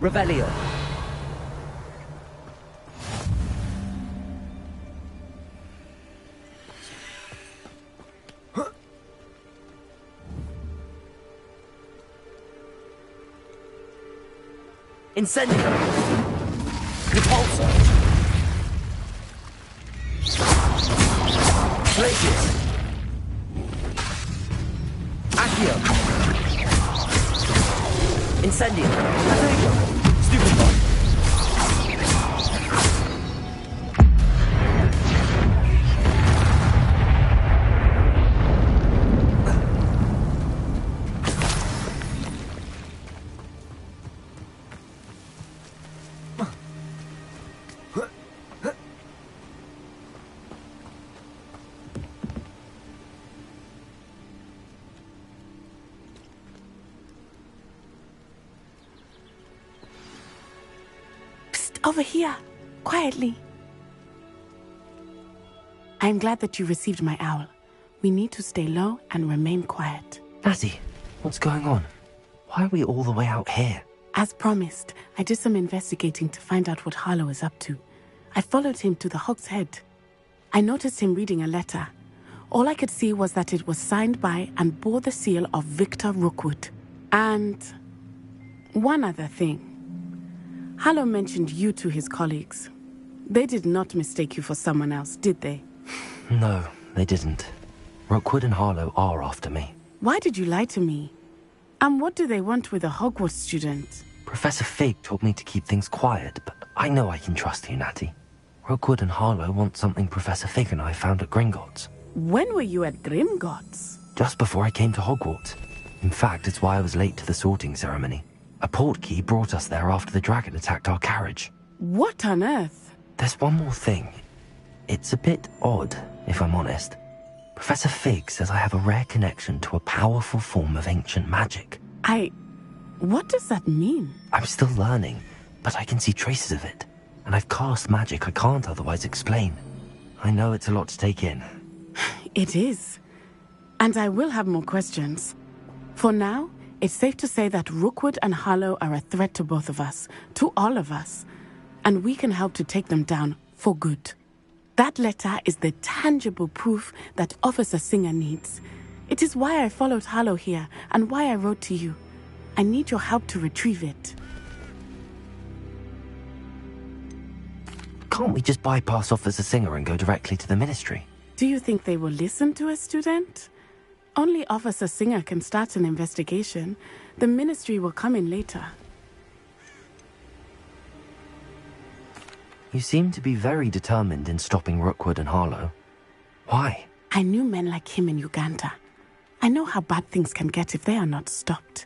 Revelio. Incendio. Repulsor. Glacius. Accio. Incendio. Attago. Stupefy. Over here, quietly. I am glad that you received my owl. We need to stay low and remain quiet. Natty, what's going on? Why are we all the way out here? As promised, I did some investigating to find out what Harlow is up to. I followed him to the Hog's Head. I noticed him reading a letter. All I could see was that it was signed by and bore the seal of Victor Rookwood. And one other thing. Harlow mentioned you to his colleagues. They did not mistake you for someone else, did they? No, they didn't. Rookwood and Harlow are after me. Why did you lie to me? And what do they want with a Hogwarts student? Professor Fig told me to keep things quiet, but I know I can trust you, Natty. Rookwood and Harlow want something Professor Fig and I found at Gringotts. When were you at Gringotts? Just before I came to Hogwarts. In fact, it's why I was late to the sorting ceremony. A portkey brought us there after the dragon attacked our carriage. What on earth? There's one more thing. It's a bit odd, if I'm honest. Professor Fig says I have a rare connection to a powerful form of ancient magic. What does that mean? I'm still learning, but I can see traces of it. And I've cast magic I can't otherwise explain. I know it's a lot to take in. It is. And I will have more questions. For now, it's safe to say that Rookwood and Harlow are a threat to both of us, to all of us. And we can help to take them down for good. That letter is the tangible proof that Officer Singer needs. It is why I followed Harlow here, and why I wrote to you. I need your help to retrieve it. Can't we just bypass Officer Singer and go directly to the Ministry? Do you think they will listen to a student? Only Officer Singer can start an investigation. The Ministry will come in later. You seem to be very determined in stopping Rookwood and Harlow. Why? I knew men like him in Uganda. I know how bad things can get if they are not stopped.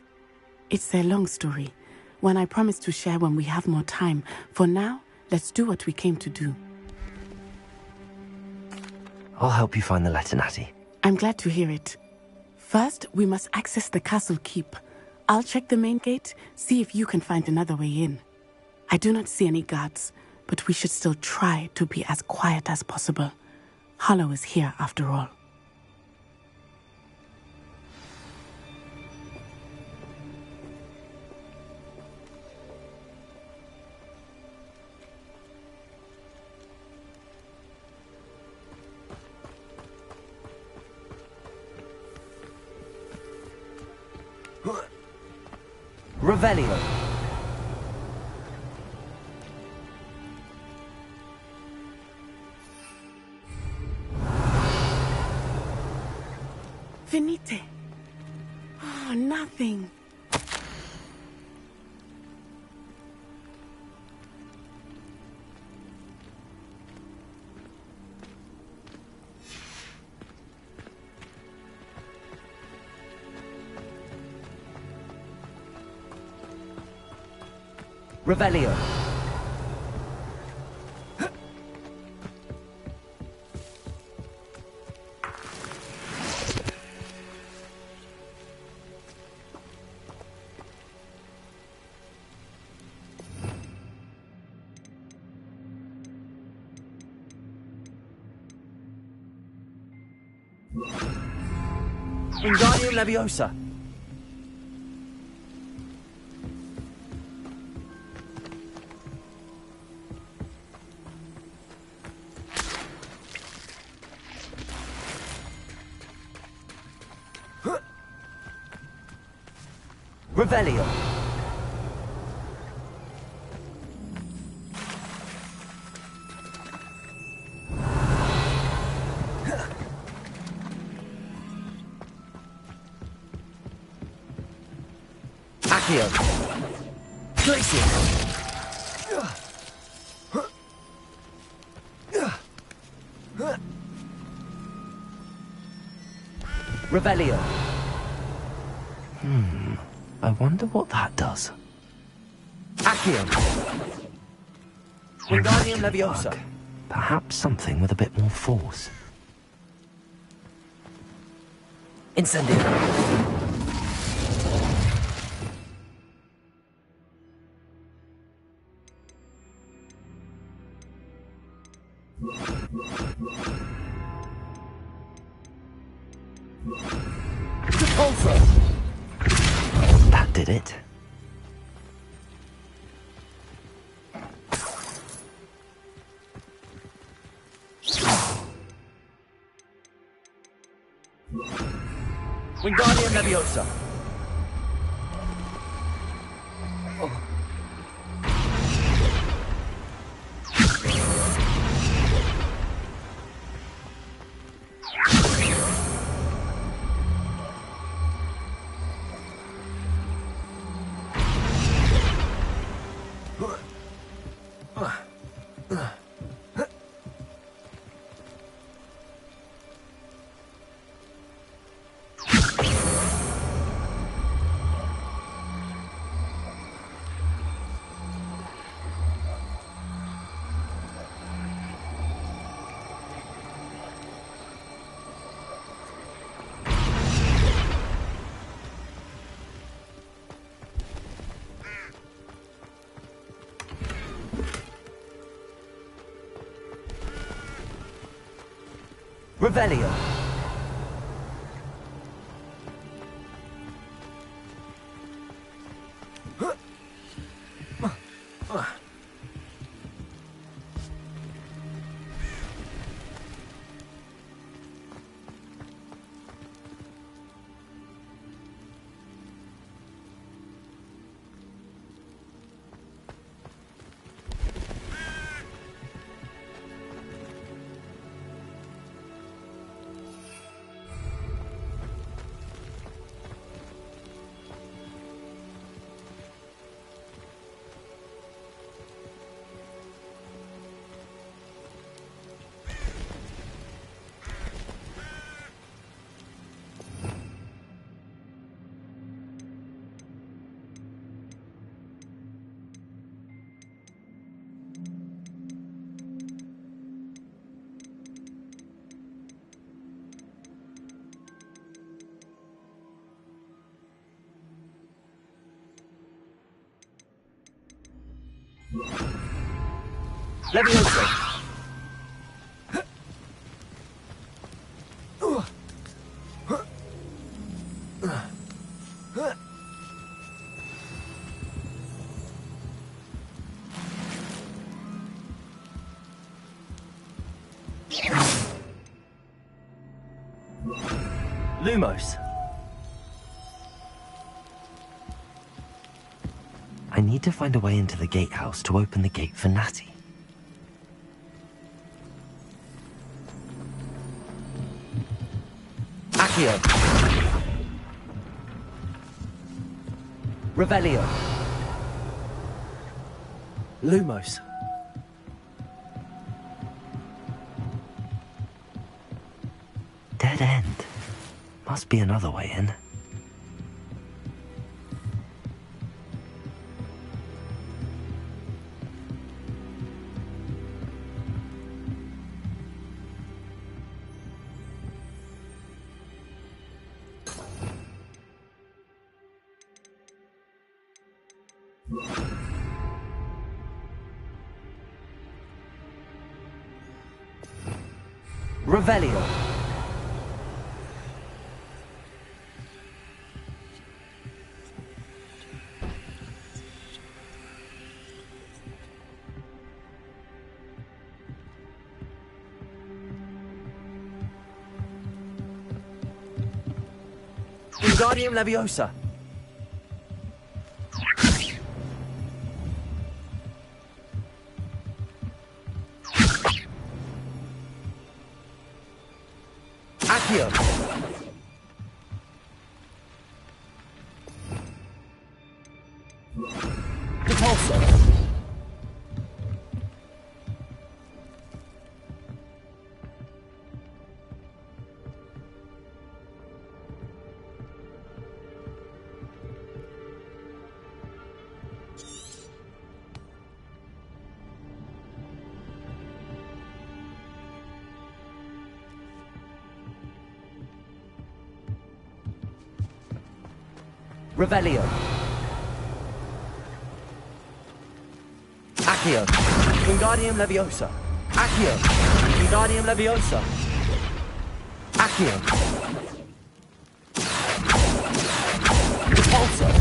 It's a long story, one I promise to share when we have more time. For now, let's do what we came to do. I'll help you find the letter, Natty. I'm glad to hear it. First, we must access the castle keep. I'll check the main gate, see if you can find another way in. I do not see any guards, but we should still try to be as quiet as possible. Harlow is here after all. Revelio. Venite. Oh, nothing. Revelio. Wingardium Leviosa. Revelio. Accio. Glacier. Revelio. I wonder what that does. Accio. Wingardium Leviosa. Perhaps something with a bit more force. Incendio. That did it. Wingardium Leviosa. Revelio. Leviosa. Lumos. I need to find a way into the gatehouse to open the gate for Natty. Accio. Revelio. Lumos. Dead end. Must be another way in. Revelio. Wingardium Leviosa. Accio. Repulsor. Revelio. Accio. Wingardium Leviosa. Accio. Wingardium Leviosa. Accio. Repulsor.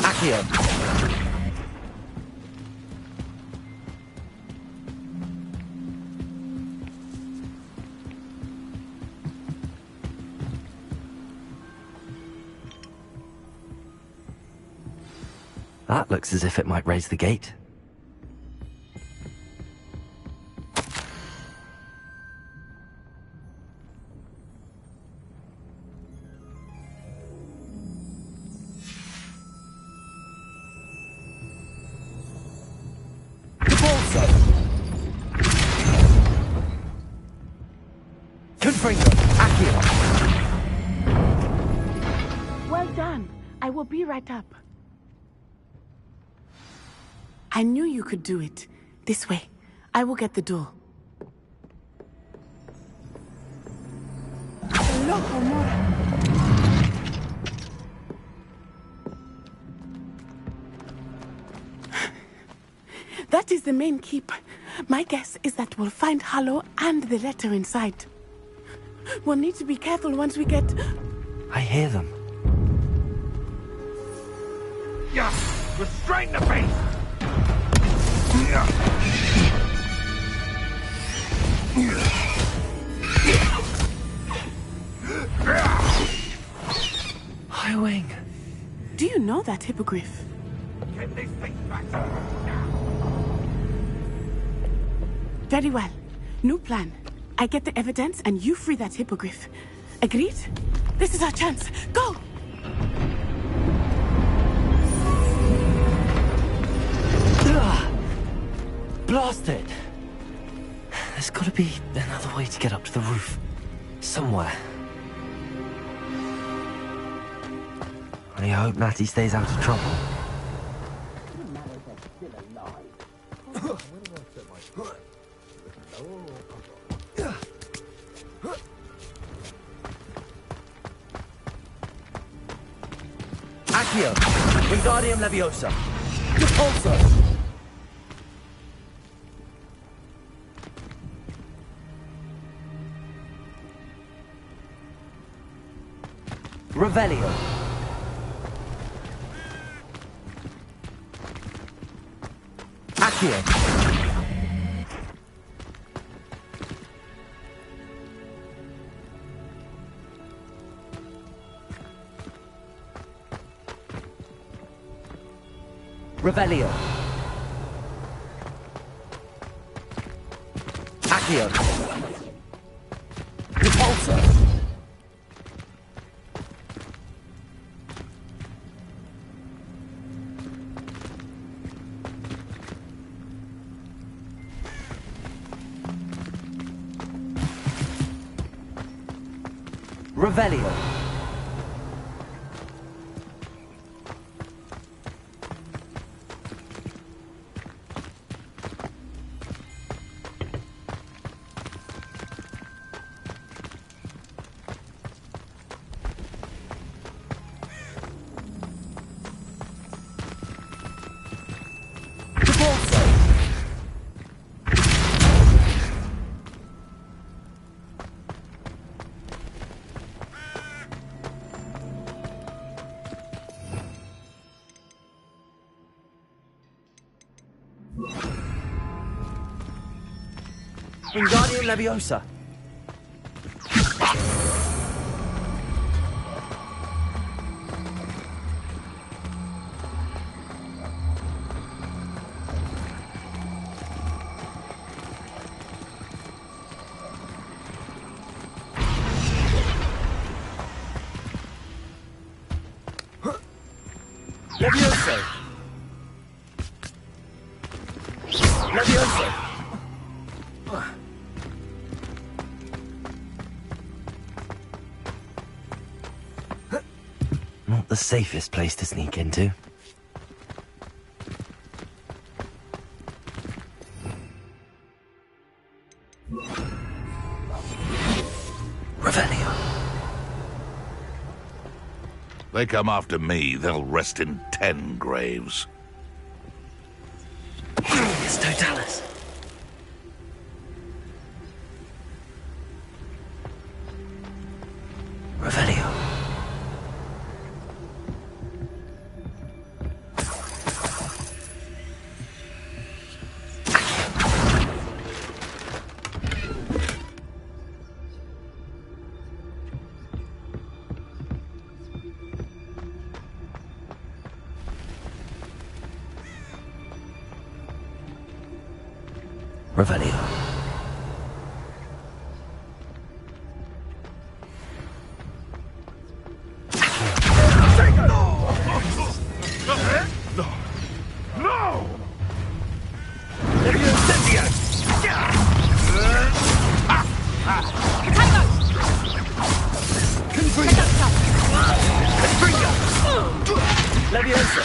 Accio. That looks as if it might raise the gate. Well done. I will be right up. I knew you could do it. This way. I will get the door. That is the main keep. My guess is that we'll find Hollow and the letter inside. We'll need to be careful once we get... I hear them. Yeah, restrain the beast! Highwing. Do you know that hippogriff? Get these things back. Very well. New plan. I get the evidence and you free that hippogriff. Agreed? This is our chance. Go! Blast it! There's gotta be another way to get up to the roof. Somewhere. I hope Natty stays out of trouble. Accio, Wingardium Leviosa. Repulsor. Revelio. Accio. Revelio. Accio. Repulsor. Revelio. Wingardium Leviosa. Leviosa. Leviosa. Not the safest place to sneak into. Revelio. They come after me, they'll rest in 10 graves. It's Totalis. Revelio. Revelio. No! Leviosa.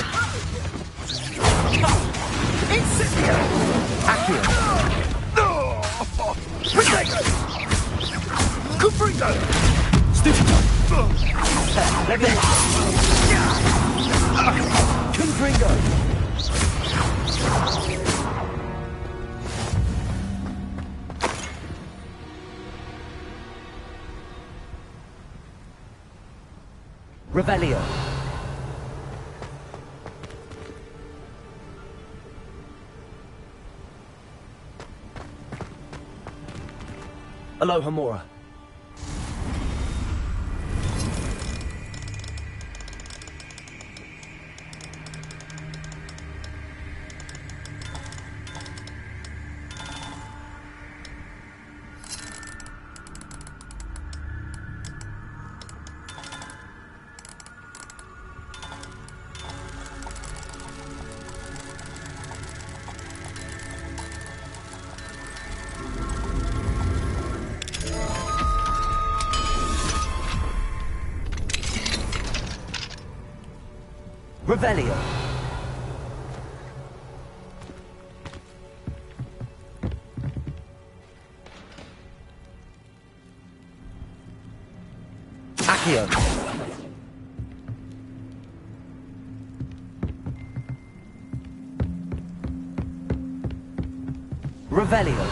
Confringo! Revelio. Alohomora. Revelio. Accio. Revelio.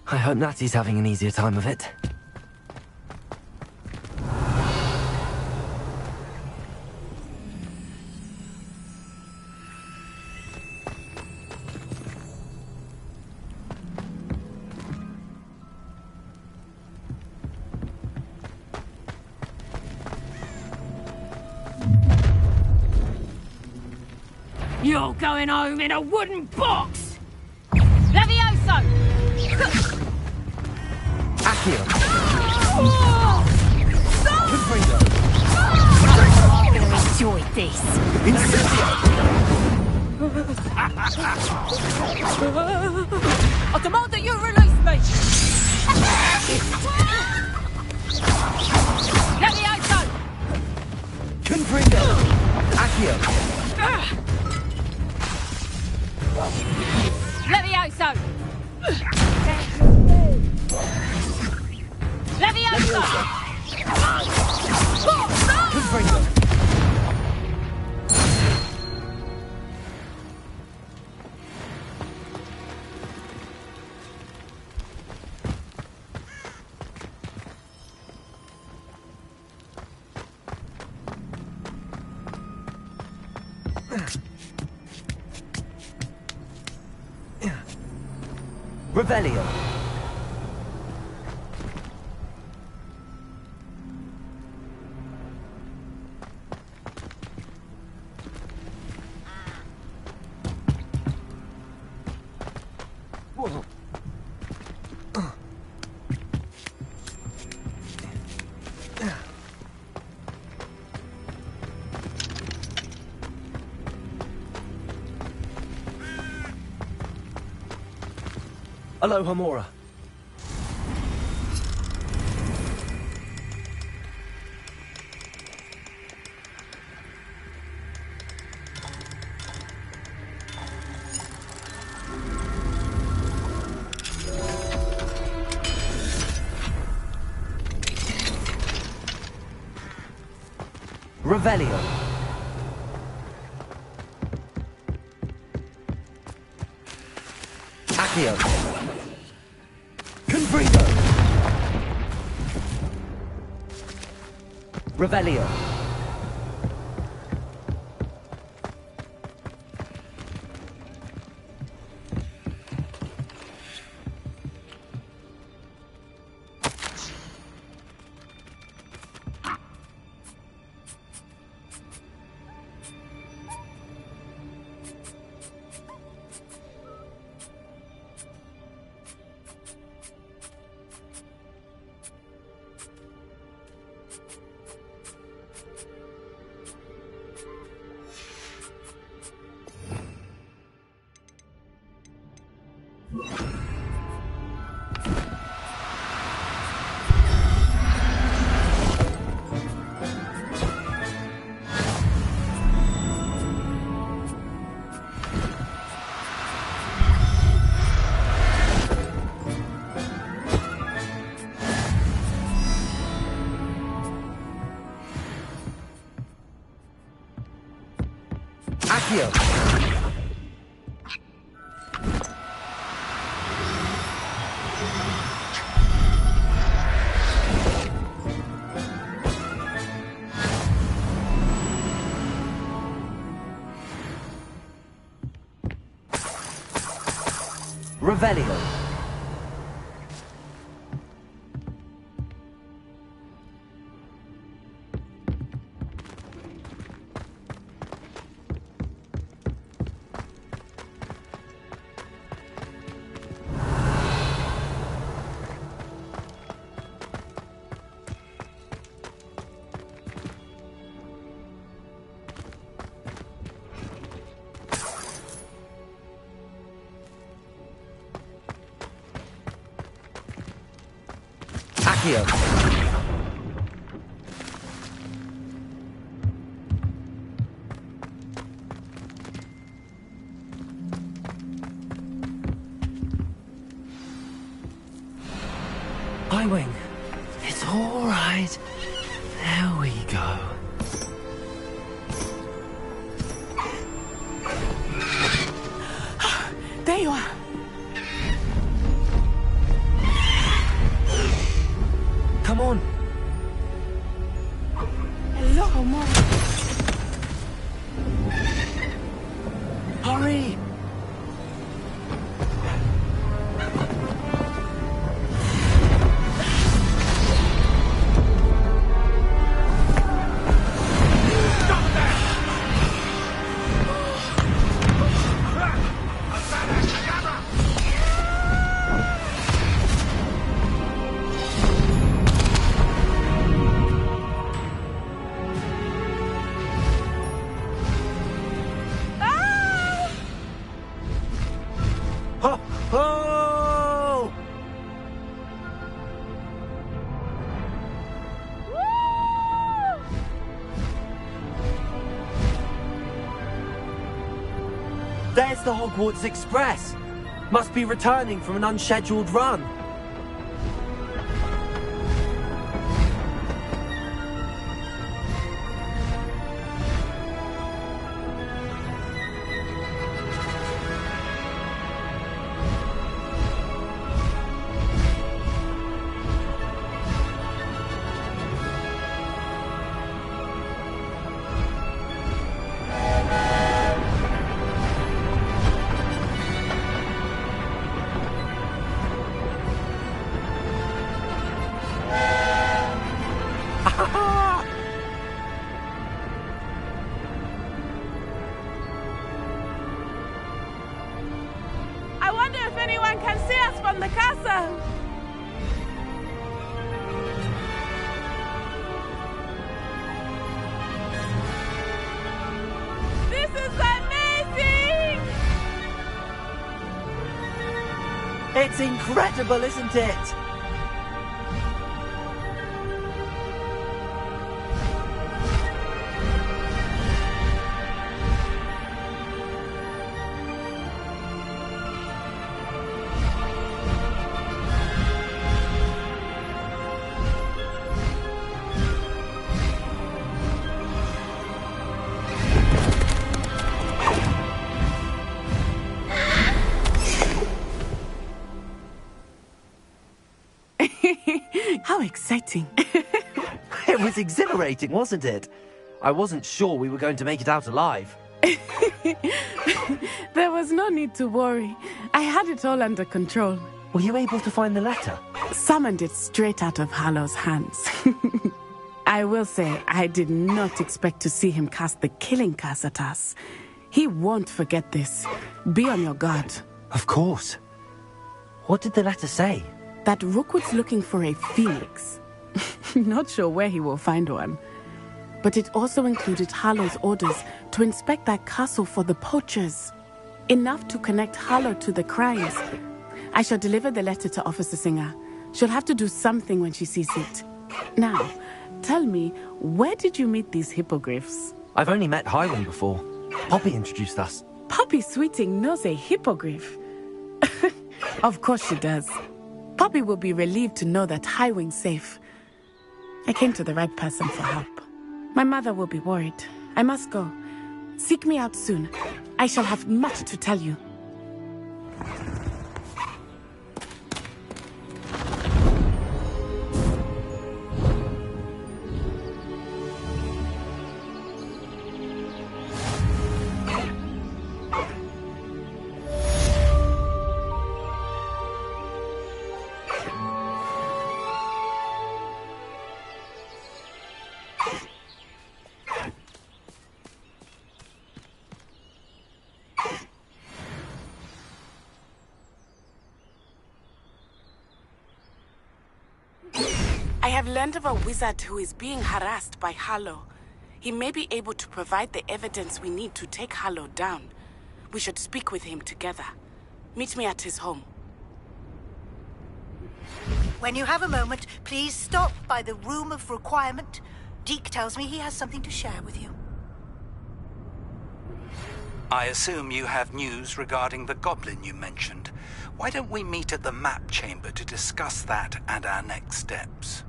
I hope Natty's having an easier time of it. You're going home in a wooden box! Levioso! Accio. Confringo! I'm gonna enjoy this. I demand that you release me! Levioso! Confringo. Accio. Levioso! Levioso! Confringo. Revelio. Alohomora. Revelio. Accio. Confringo. Revelio. Accio! Revelio. Accio. Highwing. It's all right. There we go. There you are. Come on. Hello, Mom. Hurry. Oh! There's the Hogwarts Express. Must be returning from an unscheduled run. I wonder if anyone can see us from the castle. This is amazing! It's incredible, isn't it? How exciting. It was exhilarating, wasn't it? I wasn't sure we were going to make it out alive. There was no need to worry. I had it all under control. Were you able to find the letter? Summoned it straight out of Hallow's hands. I will say, I did not expect to see him cast the killing curse at us. He won't forget this. Be on your guard. Of course. What did the letter say? That Rookwood's looking for a phoenix. Not sure where he will find one. But it also included Hallow's orders to inspect that castle for the poachers. Enough to connect Hallow to the crimes. I shall deliver the letter to Officer Singer. She'll have to do something when she sees it. Now, tell me, where did you meet these hippogriffs? I've only met Highwing before. Poppy introduced us. Poppy Sweeting knows a hippogriff. Of course she does. Poppy will be relieved to know that Highwing's safe. I came to the right person for help. My mother will be worried. I must go. Seek me out soon. I shall have much to tell you. I have learned of a wizard who is being harassed by Harlow. He may be able to provide the evidence we need to take Harlow down. We should speak with him together. Meet me at his home. When you have a moment, please stop by the Room of Requirement. Deke tells me he has something to share with you. I assume you have news regarding the goblin you mentioned. Why don't we meet at the map chamber to discuss that and our next steps?